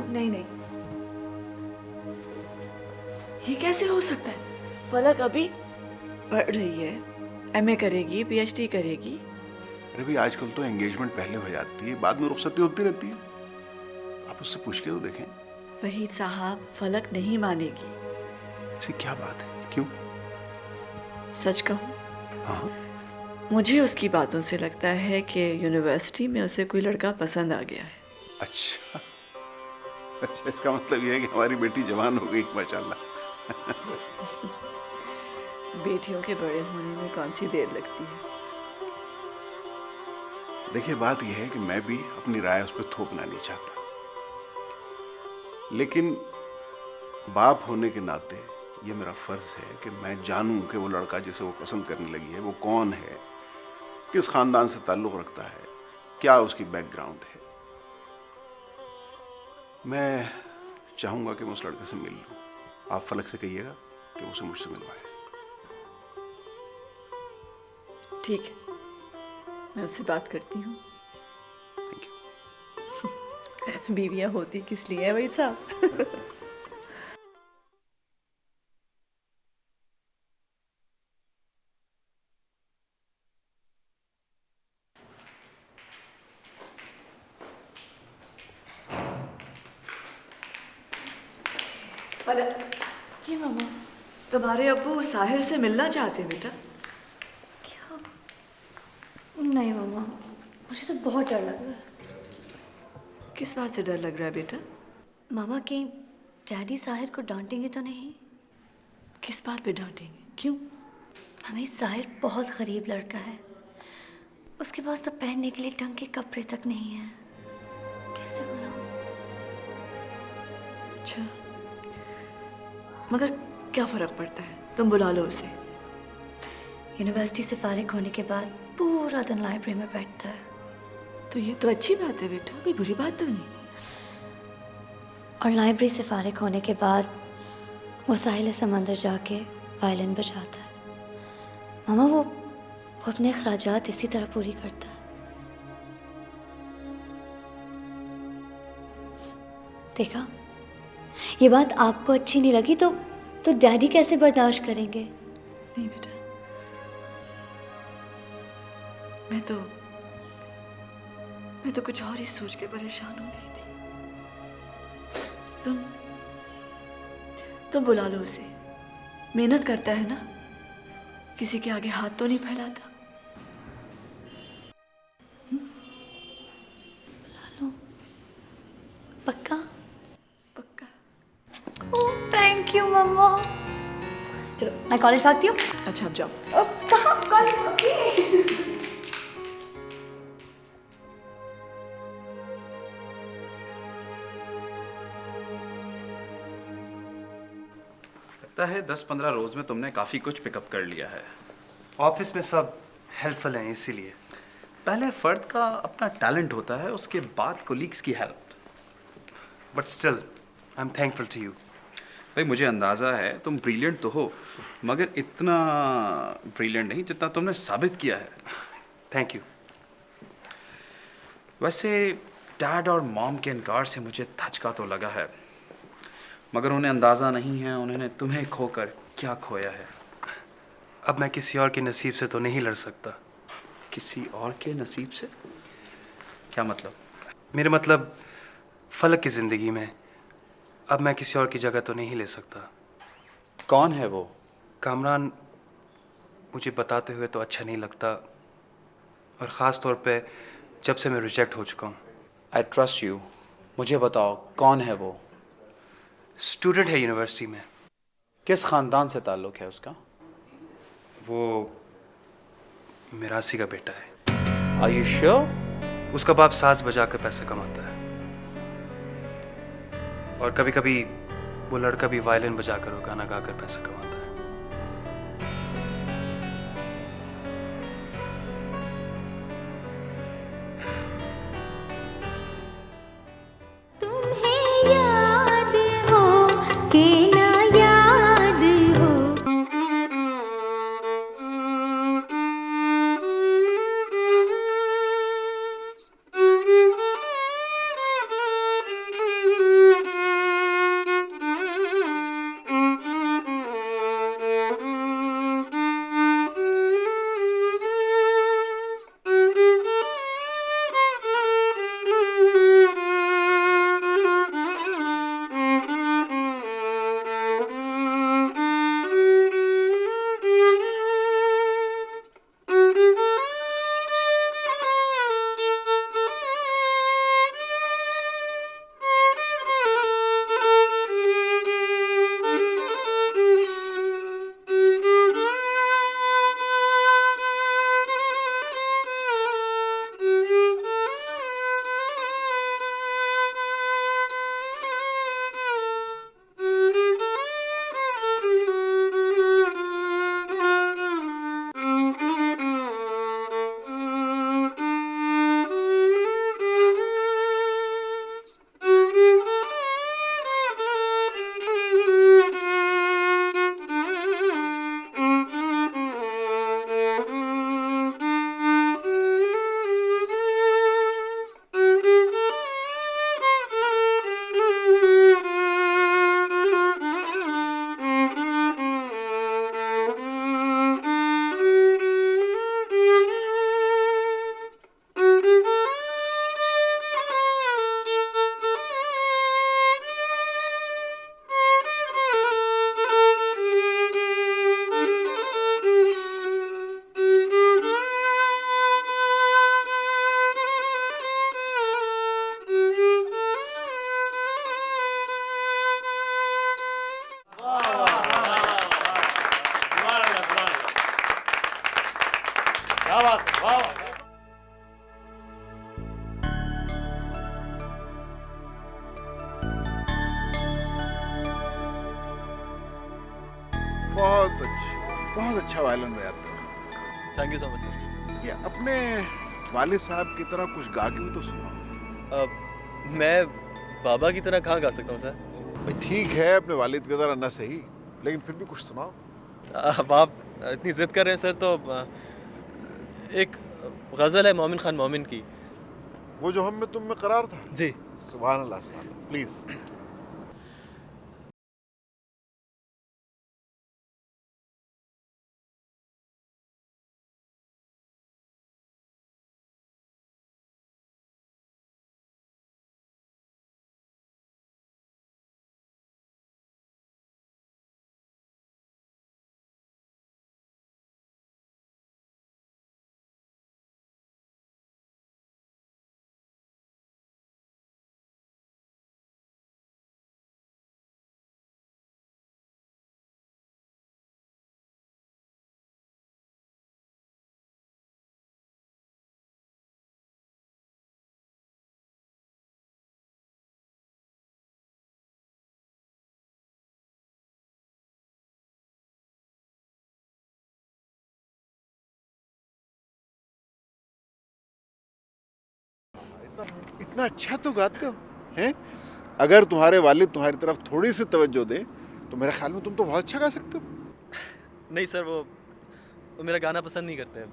नहीं, ये कैसे हो सकता है? फलक अभी पढ़ रही है, MA करेगी, PhD करेगी। अरे भाई, आजकल तो एंगेजमेंट पहले हो जाती है, बाद में रुखसती होती रहती है। आप उससे पूछ के तो देखें। वहीद साहब, फलक नहीं मानेगी। ऐसी क्या बात है? क्यों? सच कहूं, हाँ, मुझे उसकी बातों से लगता है कि यूनिवर्सिटी में उसे कोई लड़का पसंद आ गया है। अच्छा, इसका मतलब ये है कि हमारी बेटी जवान हो गई, माशाल्लाह। बेटियों के बड़े होने में कौन सी देर लगती है। देखिए, बात यह है कि मैं भी अपनी राय उस पर थोपना नहीं चाहता, लेकिन बाप होने के नाते ये मेरा फर्ज है कि मैं जानूं कि वो लड़का जिसे वो पसंद करने लगी है वो कौन है, किस खानदान से ताल्लुक रखता है, क्या उसकी बैकग्राउंड है। मैं चाहूंगा कि मैं उस लड़के से मिल लूं। आप फलक से कहिएगा कि उसे मुझसे मिलवाए। ठीक है, मैं उससे बात करती हूँ। बीवियां होती किस लिए है वहीद साहब? फलक जी मामा। तुम्हारे अब्बू साहिर से मिलना चाहते हैं बेटा। क्या? नहीं मामा, मुझे तो बहुत डर लग रहा है। किस बात से डर लग रहा है बेटा? मामा के डैडी साहिर को डांटेंगे तो नहीं? किस बात पे डांटेंगे? क्यों? हमें साहिर बहुत गरीब लड़का है, उसके पास तो पहनने के लिए ढंग के कपड़े तक नहीं है। कैसे बुलाऊं? अच्छा, मगर क्या फर्क पड़ता है, तुम बुला लो उसे। यूनिवर्सिटी से फारिग होने के बाद पूरा दिन लाइब्रेरी में बैठता है। तो ये तो अच्छी बात है बेटा, कोई बुरी बात तो नहीं। और लाइब्रेरी से फारिग होने के बाद वो साहिल समंदर जाके वायलिन बजाता है। मामा वो अपने अखराजात इसी तरह पूरी करता है। देखा, ये बात आपको अच्छी नहीं लगी तो डैडी कैसे बर्दाश्त करेंगे? नहीं बेटा, मैं तो कुछ और ही सोच के परेशान हो गई थी। तुम बुला लो उसे, मेहनत करता है ना, किसी के आगे हाथ तो नहीं फैलाता। बुला लो, पक्का? पक्का। थैंक यू मम्मा। चलो मैं कॉलेज भागती हूँ। अच्छा अब जाओ। कहाँ कॉलेज भागती? लगता है 10-15 रोज में तुमने काफी कुछ पिकअप कर लिया है। ऑफिस में सब हेल्पफुल हैं इसीलिए। पहले फर्द का अपना टैलेंट होता है, उसके बाद कोलीग्स की help. But still I am thankful to you. भाई मुझे अंदाजा है तुम ब्रिलियंट तो हो, मगर इतना ब्रिलियंट नहीं जितना तुमने साबित किया है। Thank you. वैसे डैड और मॉम के इनकार से मुझे धचका तो लगा है, मगर उन्हें अंदाज़ा नहीं है उन्होंने तुम्हें खोकर क्या खोया है। अब मैं किसी और के नसीब से तो नहीं लड़ सकता। किसी और के नसीब से? क्या मतलब? मेरा मतलब फलक की ज़िंदगी में अब मैं किसी और की जगह तो नहीं ले सकता। कौन है वो? कामरान मुझे बताते हुए तो अच्छा नहीं लगता, और ख़ास तौर पे जब से मैं रिजेक्ट हो चुका हूँ। आई ट्रस्ट यू, मुझे बताओ कौन है वो? स्टूडेंट है यूनिवर्सिटी में। किस ख़ानदान से ताल्लुक़ है उसका? वो मिरासी का बेटा है। Are you sure? उसका बाप साज बजा कर पैसे कमाता है, और कभी कभी वो लड़का भी वायलिन बजा कर और गाना गाकर पैसा कमाता है। बहुत अच्छा वायलिन बजाते हो। Thank you so much sir. ये अपने वालिद साहब की तरह कुछ गा के भी तो सुनाओ। मैं बाबा की तरह कहाँ गा सकता हूँ सर? भाई ठीक है, अपने वालिद की तरह ना सही, लेकिन फिर भी कुछ सुनाओ। अब आप इतनी जिद कर रहे हैं सर, तो एक गज़ल है मोमिन खान मोमिन की। वो जो हम में तुम में करार था। जी। सुभान अल्लाह, सुभान अल्लाह, प्लीज। इतना अच्छा तो गाते हो हैं? अगर तुम्हारे वालिद तुम्हारी तरफ थोड़ी सी तवज्जो दें तो मेरे ख्याल में तुम तो बहुत अच्छा गा सकते हो। नहीं सर, वो मेरा गाना पसंद नहीं करते।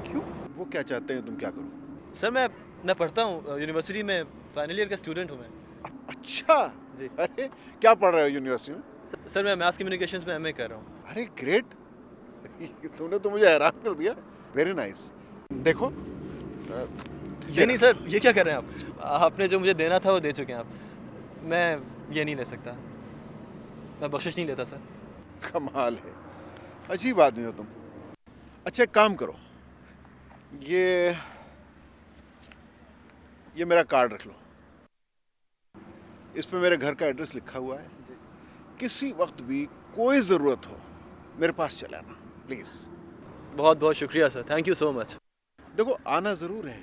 क्यों? वो क्या चाहते हैं तुम क्या करो? सर मैं पढ़ता हूँ यूनिवर्सिटी में, फाइनल ईयर का स्टूडेंट हूँ मैं। अच्छा जी। अरे क्या पढ़ रहे हो यूनिवर्सिटी में? सर मैं मास कम्युनिकेशंस में एमए कर रहा हूँ। अरे ग्रेट, तुमने तो मुझे हैरान कर दिया। Very nice. देखो नहीं सर, ये क्या कर रहे हैं आप? आपने जो मुझे देना था वो दे चुके हैं आप। मैं ये नहीं ले सकता, मैं बख्शिश नहीं लेता सर। कमाल है, अजीब आदमी हो तुम। अच्छा एक काम करो, ये मेरा कार्ड रख लो, इस पे मेरे घर का एड्रेस लिखा हुआ है। किसी वक्त भी कोई ज़रूरत हो मेरे पास चले आना प्लीज़। बहुत बहुत शुक्रिया sir, thank you so much. देखो आना ज़रूर है।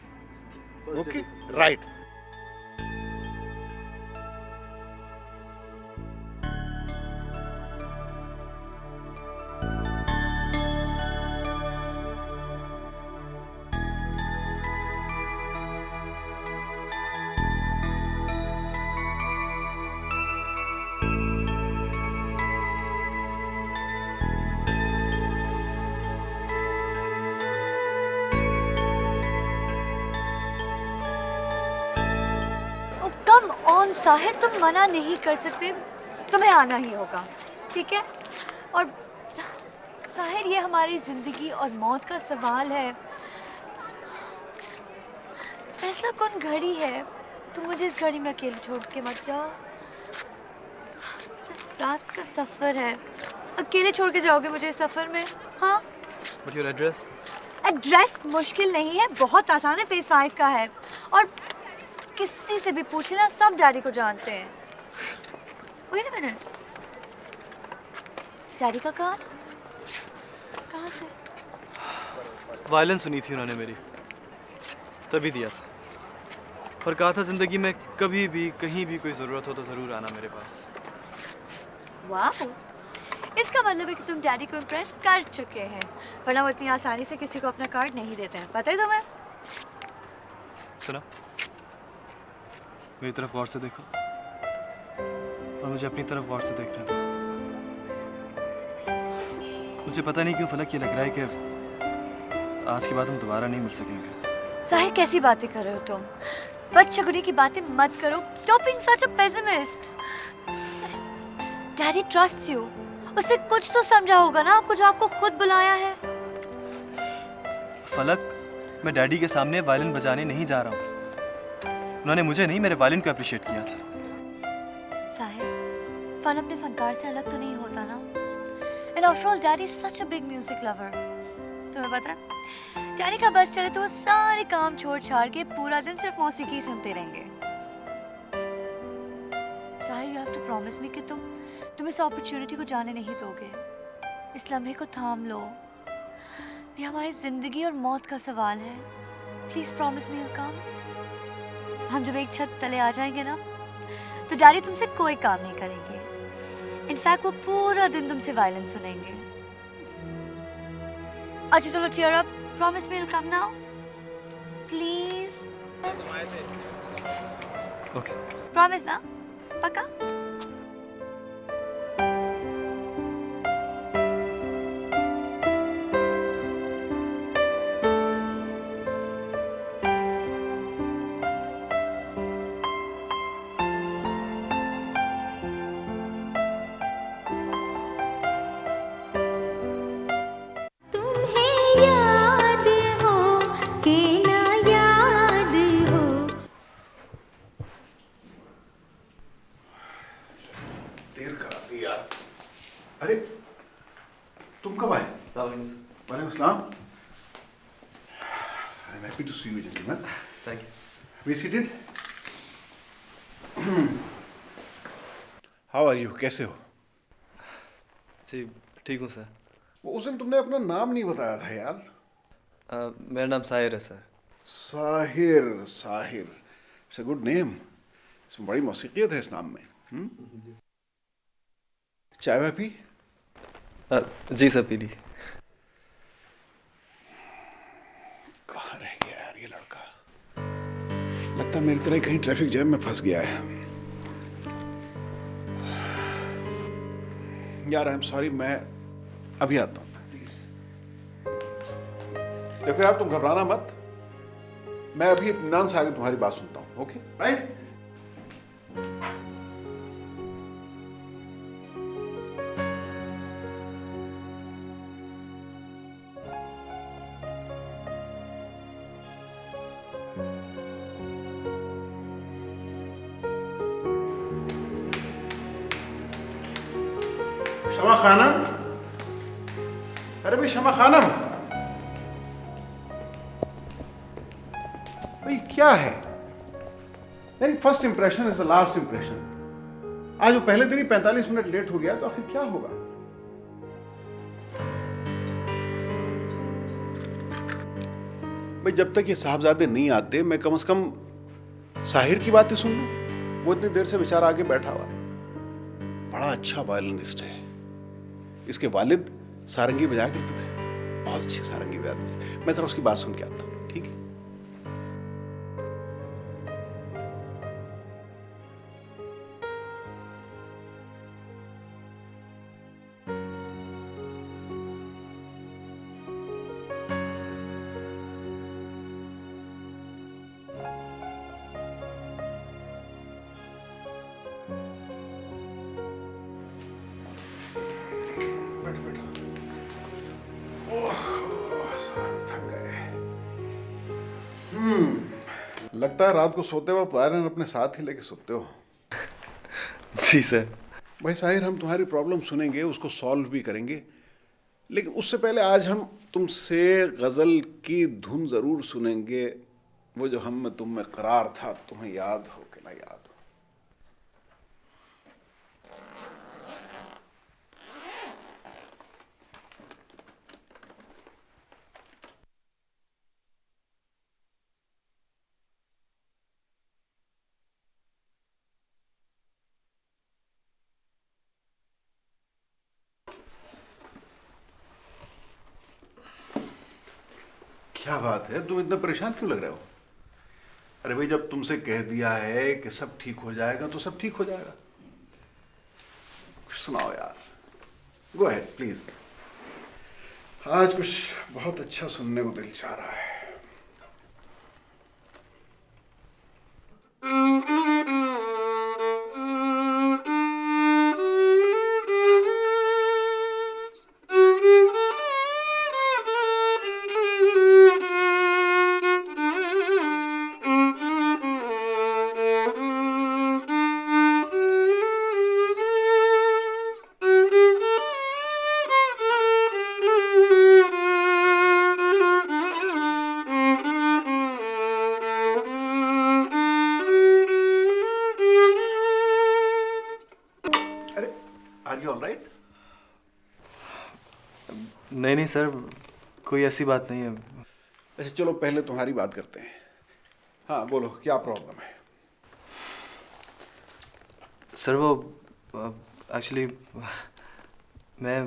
Okay right. Come on Sahir, तुम मना नहीं कर सकते, तुम्हें आना ही होगा, ठीक है? और साहिर, ये हमारी जिंदगी और मौत का सवाल है। फैसला कौन घड़ी है, तुम मुझे इस घड़ी में अकेले छोड़ के मत जाओ। जिस रात का सफर है, अकेले छोड़ के जाओगे मुझे इस सफर में? हाँ। What's your address? एड्रेस मुश्किल नहीं है, बहुत आसान है, फेज 5 का है। और किसी से भी पूछ लेना, सब डैडी को जानते हैं। Wait a minute, डैडी का कार्ड कहाँ से? वायलिन सुनी थी उन्होंने मेरी, तभी दिया था। और कहा था जिंदगी में कभी भी कहीं भी कोई ज़रूरत हो तो ज़रूर आना मेरे पास। वाह, इसका मतलब है कि तुम डैडी को इम्प्रेस कर चुके हैं, वरना वो इतनी आसानी से किसी को अपना कार्ड नहीं देते हैं, पता है तुम्हें? सुना, मेरी तरफ गौर से देखो और मुझे अपनी तरफ गौर से देखने दो। मुझे पता नहीं क्यों फलक ये लग रहा है कि आज के बाद हम दोबारा नहीं मिल सकेंगे। साहिर, कैसी बातें कर रहे हो तुम? बदशगुनी की बातें मत करो। Stop being such a pessimist. Daddy trust you, उसने कुछ तो समझा होगा ना आपको, जो आपको खुद बुलाया है। फलक, मैं डैडी के सामने वायलिन बजाने नहीं जा रहा हूँ। उन्होंने मुझे नहीं, मेरे वायलिन को अप्रिशिएट किया था। साहिर, फन अपने फनकार से अलग तो नहीं होता ना। And after all daddy is such a big music lover. तुम्हें पता है, डैडी का बस चले तो वो सारे काम छोड़ छाड़ के पूरा दिन सिर्फ मौसीकी सुनते रहेंगे। Sahir, you have to promise me कि तुम इस अपॉर्चुनिटी को जाने नहीं दोगे। इस लम्हे को थाम लो, ये हमारी जिंदगी और मौत का सवाल है। Please promise me, you come. हम जब एक छत तले आ जाएंगे ना, तो डैडी तुमसे कोई काम नहीं करेंगे। इनफैक्ट वो पूरा दिन तुमसे वायलिन सुनेंगे। अच्छा चलो cheer up. Promise me you'll come now. Please. Okay Promise ना? पक्का? तुम्हें याद हो कि ना याद हो। देर करा दी यार। अरे तुम कब आए? वालेकुम सलाम। I am happy to see you gentleman. Thank you. Be seated. How are you? कैसे हो? जी ठीक हूँ सर। वो उस दिन तुमने अपना नाम नहीं बताया था यार। मेरा नाम साहिर है sir. Sahir. Sahir it's a good name. इसमें बड़ी मौसीकियत है इस नाम में। चाय वाय पी? जी सर पी ली। कहाँ रह गया यार ये लड़का? लगता है मेरी तरह कहीं ट्रैफिक जैम में फंस गया है। यार आई एम सॉरी, मैं अभी आता हूँ प्लीज। देखो यार तुम घबराना मत, मैं अभी इत्मीनान से आगे तुम्हारी बात सुनता हूँ। Okay right? शमा खानम, अरे भाई शमा खानम, भाई क्या है? यानी first impression is the last impression. आज वो पहले दिन ही 45 मिनट लेट हो गया तो आखिर क्या होगा? भाई जब तक ये साहबजादे नहीं आते मैं कम से कम साहिर की बातें सुन लूं। वो इतनी देर से बेचारा आगे बैठा हुआ है, बड़ा अच्छा वायलिनिस्ट है। इसके वालिद सारंगी बजाया करते थे, बहुत अच्छी सारंगी बजाते थे। मैं जरा उसकी बात सुन के आता हूँ, ठीक है? लगता है रात को सोते वक्त वायरन अपने साथ ही लेके सोते हो। जी सर। भाई साहिर, हम तुम्हारी प्रॉब्लम सुनेंगे, उसको सॉल्व भी करेंगे, लेकिन उससे पहले आज हम तुमसे गज़ल की धुन ज़रूर सुनेंगे। वो जो हम में तुम में करार था, तुम्हें याद हो कि ना याद हो? क्या बात है, तुम इतना परेशान क्यों लग रहे हो? अरे भाई जब तुमसे कह दिया है कि सब ठीक हो जाएगा तो सब ठीक हो जाएगा। कुछ सुनाओ यार, गो अहेड प्लीज। आज कुछ बहुत अच्छा सुनने को दिल चाह रहा है। Are you all right? नहीं नहीं सर, कोई ऐसी बात नहीं है। अच्छा चलो पहले तुम्हारी बात करते हैं। हाँ बोलो, क्या प्रॉब्लम है? सर वो एक्चुअली मैं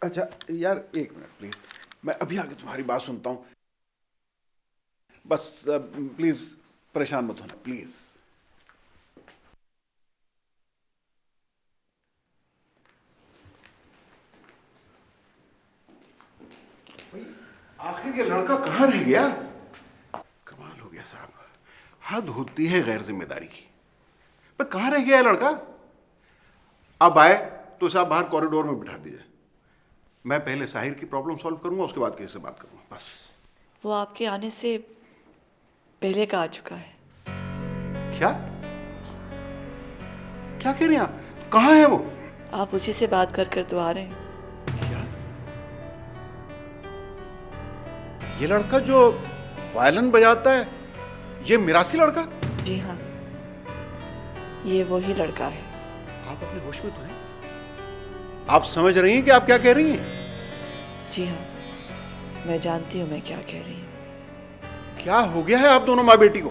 अच्छा यार एक मिनट प्लीज, मैं अभी आके तुम्हारी बात सुनता हूं। बस प्लीज परेशान मत होना, प्लीज। आखिर ये लड़का कहाँ रह गया? कमाल हो गया साहब, हद होती है गैर जिम्मेदारी की। पर कहाँ रह गया है लड़का? अब आए तो साहब बाहर कॉरिडोर में बिठा दीजिए। मैं पहले साहिर की प्रॉब्लम सॉल्व करूंगा, उसके बाद किसी से बात करूंगा, बस। वो आपके आने से पहले का आ चुका है। क्या क्या कह रही हैं आप? कहाँ है वो? आप उसी से बात कर कर तो आ रहे हैं। क्या ये लड़का जो वायलिन बजाता है, ये मिरासी लड़का? जी हाँ, ये वही लड़का है। आप अपने होश में तो हैं? आप समझ रही हैं कि आप क्या कह रही हैं? जी हाँ, मैं जानती हूँ मैं क्या कह रही हूँ। क्या हो गया है आप दोनों माँ बेटी को?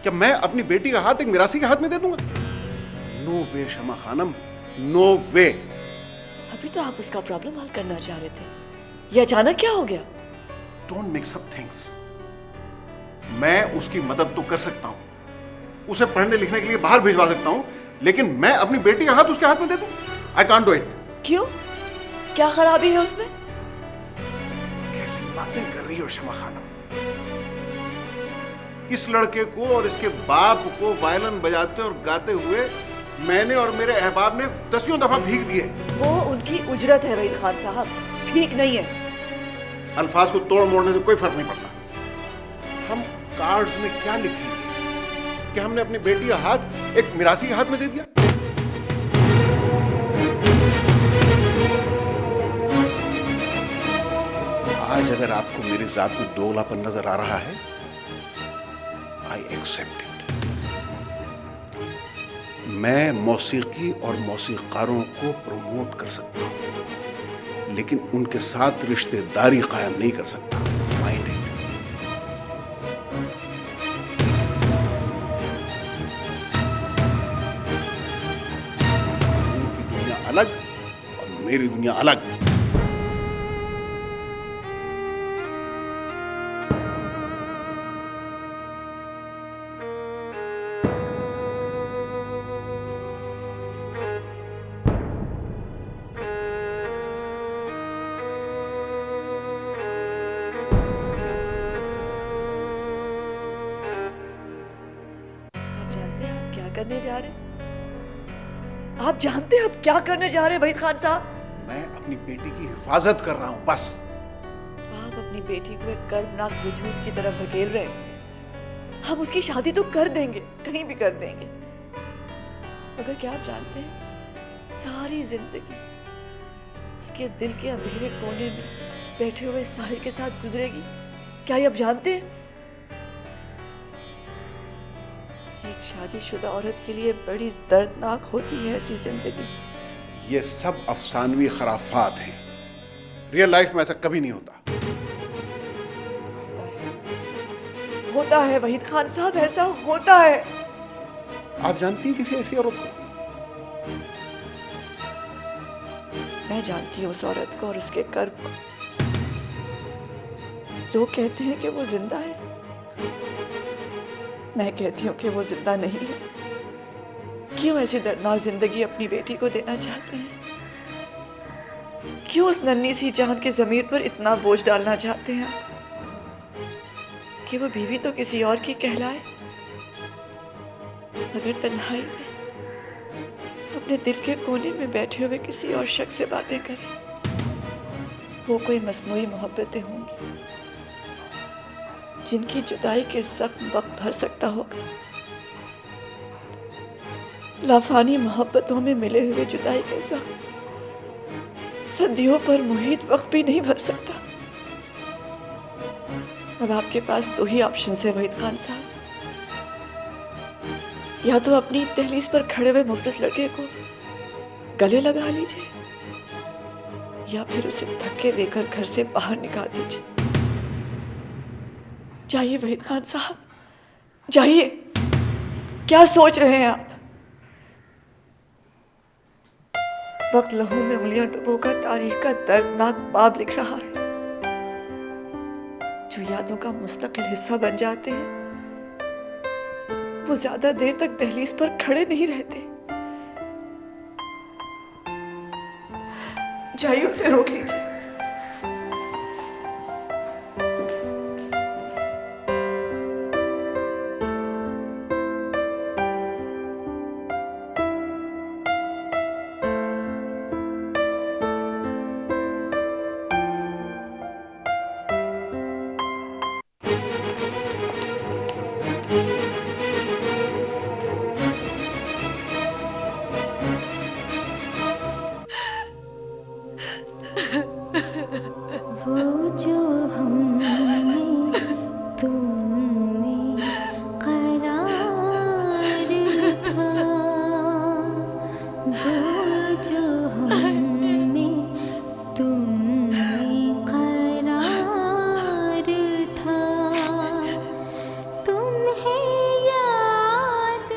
क्या मैं अपनी बेटी का हाथ एक मिरासी के हाथ में दे दूंगा? नो वे शमा खानम, नो वे। अभी तो आप उसका प्रॉब्लम हल करना चाह रहे थे, ये अचानक क्या हो गया? Don't mix up things. मैं उसकी मदद तो कर सकता हूं, उसे पढ़ने लिखने के लिए बाहर भिजवा सकता हूं, लेकिन मैं अपनी बेटी का हाथ उसके हाथ में दे दूं? I can't do it. क्यों? क्या खराबी है उसमें? कैसी बातें कर रही हो शमा खानम? इस लड़के को और इसके बाप को वायलिन बजाते और गाते हुए मैंने और मेरे अहबाब ने दसियों दफा भीख दिए। वो उनकी उजरत है वहीद खान साहब, भीख नहीं है। अल्फाज को तोड़ मोड़ने से कोई फर्क नहीं पड़ता। हम कार्ड्स में क्या लिखेंगे कि हमने अपनी बेटी का हाथ एक मिरासी के हाथ में दे दिया? आज अगर आपको मेरी जात में दोगलापन नजर आ रहा है, आई एक्सेप्ट इट। मैं मौसीकी और मौसीकारों को प्रमोट कर सकता हूं, लेकिन उनके साथ रिश्तेदारी कायम नहीं कर सकता। Mind it. उनकी दुनिया अलग और मेरी दुनिया अलग। करने जा रहे हैं? आप जानते हैं आप क्या करने जा रहे हैं वहीद खान साहब? मैं अपनी बेटी की हिफाजत कर रहा हूं, बस। आप अपनी बेटी को एक कर्मनाक वजूद की तरफ धकेल रहे हैं। हम उसकी शादी तो कर देंगे, कहीं भी कर देंगे, मगर क्या आप जानते हैं सारी जिंदगी उसके दिल के अंधेरे कोने में बैठे हुए साहिर के साथ गुजरेगी? क्या ये आप जानते हैं? एक शादीशुदा औरत के लिए बड़ी दर्दनाक होती है ऐसी जिंदगी। ये सब अफसानवी खराफात हैं। रियल लाइफ में ऐसा कभी नहीं होता। होता है वहीद खान साहब, ऐसा होता है। आप जानती हैं किसी ऐसी औरत को? मैं जानती हूँ उस औरत को और उसके कर्म को। लोग कहते हैं कि वो जिंदा है, मैं कहती हूँ कि वो जिंदा नहीं है। क्यों ऐसी दर्दनाक जिंदगी अपनी बेटी को देना चाहते हैं? क्यों उस नन्ही सी जान के ज़मीर पर इतना बोझ डालना चाहते हैं कि वो बीवी तो किसी और की कहलाए, मगर तन्हाई में अपने दिल के कोने में बैठे हुए किसी और शख्स से बातें करें? वो कोई मसनूई मोहब्बतें होंगी जिनकी जुदाई के जख्म वक्त भर सकता होगा। लाफानी मोहब्बतों में मिले हुए जुदाई के जख्म सदियों पर मुहीत वक्त भी नहीं भर सकता। अब आपके पास दो ही ऑप्शन है वहीद खान साहब। या तो अपनी दहलीज पर खड़े हुए मुफलिस लड़के को गले लगा लीजिए, या फिर उसे धक्के देकर घर से बाहर निकाल दीजिए। जाइए वहीद खान साहब, जाइए। क्या सोच रहे हैं आप? वक्त लहू में उंगलियां डुबोकर तारीख का दर्दनाक बाब लिख रहा है। जो यादों का मुस्तकिल हिस्सा बन जाते हैं वो ज्यादा देर तक दहलीज पर खड़े नहीं रहते। जाइए उसे रोक लीजिए। वो जो हमने तुमने करार था, वो जो हमने तुमने करार था, तुम्हें याद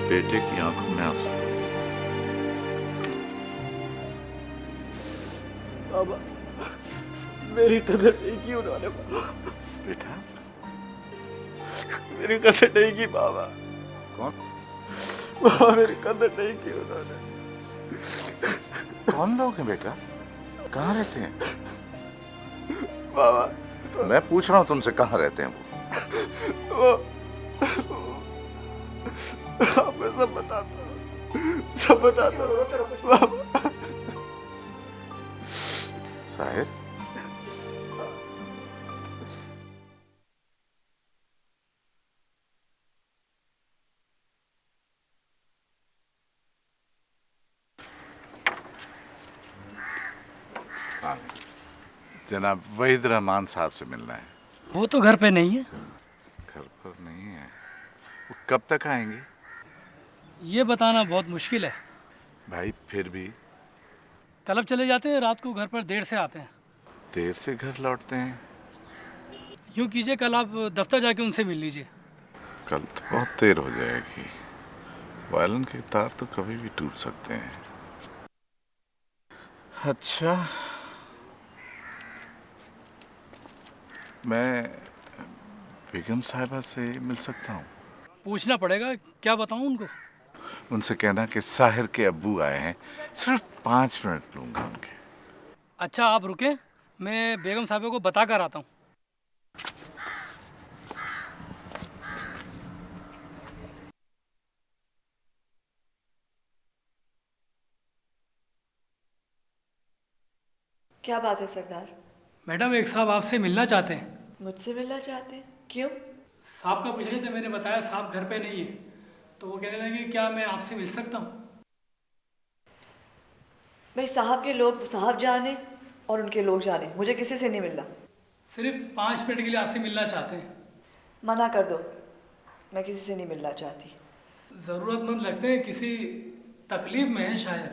बेटे की आंखों में आंसू। बाबा, मेरी कदर नहीं की उन्होंने। बेटा, मेरी कदर नहीं की बाबा। कौन? बाबा, मेरी कदर नहीं की उन्होंने। कौन लोग हैं बेटा? कहाँ रहते हैं? बाबा, मैं पूछ रहा हूँ तुमसे, कहाँ रहते हैं वो? मैं सब बताता हूँ, सब बताता हूँ बाबा। साहिर, जनाब वहीद रहमान साहब से मिलना है। वो तो घर पे नहीं है। घर पर नहीं है? कब तक आएंगे? ये बताना बहुत मुश्किल है भाई फिर भी तलब चले जाते हैं, रात को घर पर देर से आते हैं। देर से घर लौटते हैं? यूँ कीजिए, कल आप दफ्तर जाके उनसे मिल लीजिए। कल तो बहुत देर हो जाएगी। वायलिन के तार तो कभी भी टूट सकते हैं। अच्छा, मैं बेगम साहिबा से मिल सकता हूँ? पूछना पड़ेगा, क्या बताऊँ उनको? उनसे कहना कि साहिर के अब्बू आए हैं, सिर्फ 5 मिनट लूंगा उनके। अच्छा आप रुकें, मैं बेगम साहिबा को बता कर आता हूँ। क्या बात है सरदार? मैडम एक साहब आपसे मिलना चाहते हैं। मुझसे मिलना चाहते हैं? क्यों? साहब का पूछ रहे थे, मैंने बताया साहब घर पे नहीं है, तो वो कहने लगे क्या मैं आपसे मिल सकता हूँ? भाई साहब के लोग साहब जाने और उनके लोग जाने, मुझे किसी से नहीं मिलना। सिर्फ 5 मिनट के लिए आपसे मिलना चाहते हैं। मना कर दो, मैं किसी से नहीं मिलना चाहती। ज़रूरतमंद लगते हैं, किसी तकलीफ में है शायद।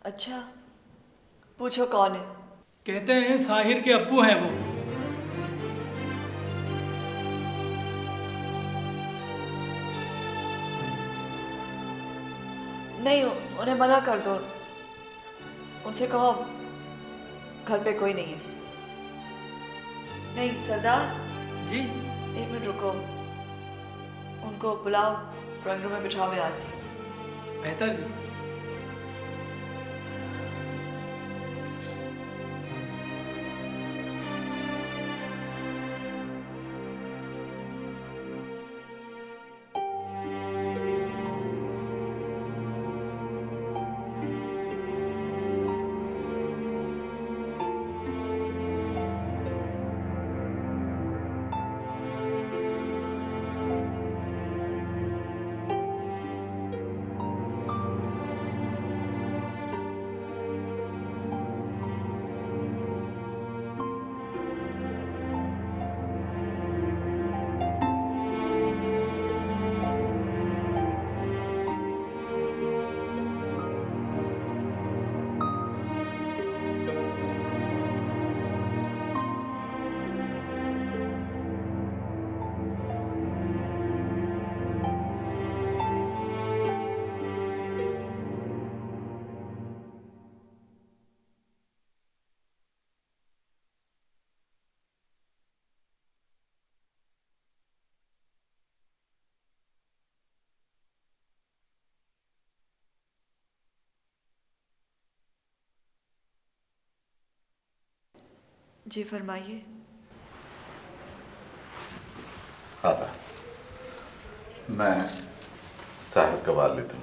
अच्छा, पूछो कौन है? कहते हैं साहिर के अब्बू हैं वो। नहीं, उन्हें मना कर दो, उनसे कहो घर पे कोई नहीं है। नहीं सरदार जी, 1 मिनट रुको, उनको बुलाओ, ड्राइंग रूम में बिठाओ, मैं आती हूँ। बेहतर जी। जी फरमाइए। हाँ, मैं साहिर का वालिद हूँ।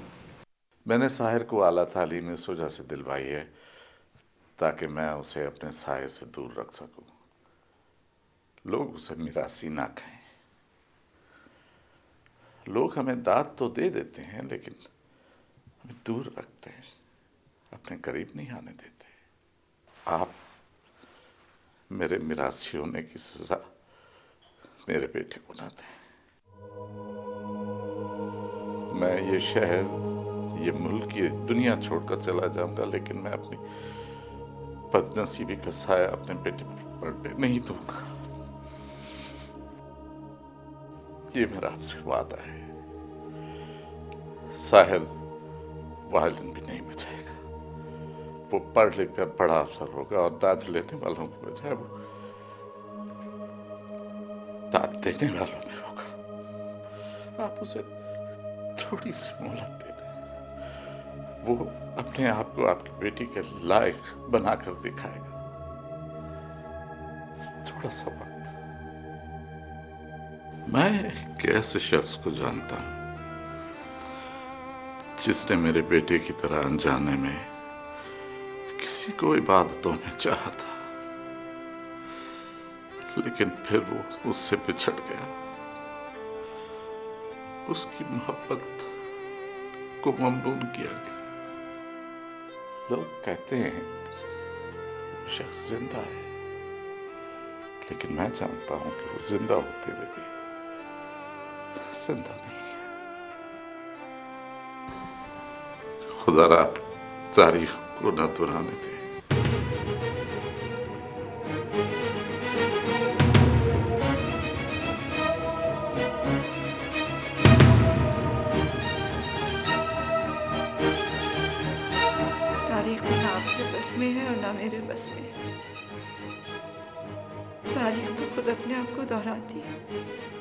मैंने साहिर को आला तालीम इस वजह से दिलवाई है ताकि मैं उसे अपने साये से दूर रख सकूं। लोग उसे मिरासी ना कहें। लोग हमें दाद तो दे देते हैं लेकिन हमें दूर रखते हैं, अपने करीब नहीं आने देते। आप मेरे मिरासी होने की सजा मेरे बेटे को ना दें। मैं ये शहर, ये मुल्क, ये दुनिया छोड़कर चला जाऊंगा लेकिन मैं अपनी बदनसीबी का साया अपने बेटे पर पड़ने नहीं दूंगा। ये मेरा आपसे वादा है। साहिर वायलिन भी नहीं बजाएगा, वो पढ़ लिख कर बड़ा अफसर होगा और दाद लेने वालों के बजाय वो दाद देने वालों में होगा। आप उसे थोड़ी सी मोहलत दे दें, वो अपने आप को आपकी बेटी के लायक बनाकर दिखाएगा। थोड़ा सा वक्त। मैं एक ऐसे शख्स को जानता हूं जिसने मेरे बेटे की तरह अनजाने में किसी को इबादतों में चाहा था, लेकिन फिर वो उससे बिछड़ गया। उसकी मोहब्बत को ममनून किया गया। लोग कहते हैं वो शख्स जिंदा है, लेकिन मैं जानता हूं कि वो जिंदा होते हुए भी जिंदा नहीं है। खुदारा तारीख को न दोहराने दे। तारीख तो ना आपके बस में है और ना मेरे बस में। तारीख तो खुद अपने आप को दोहराती है।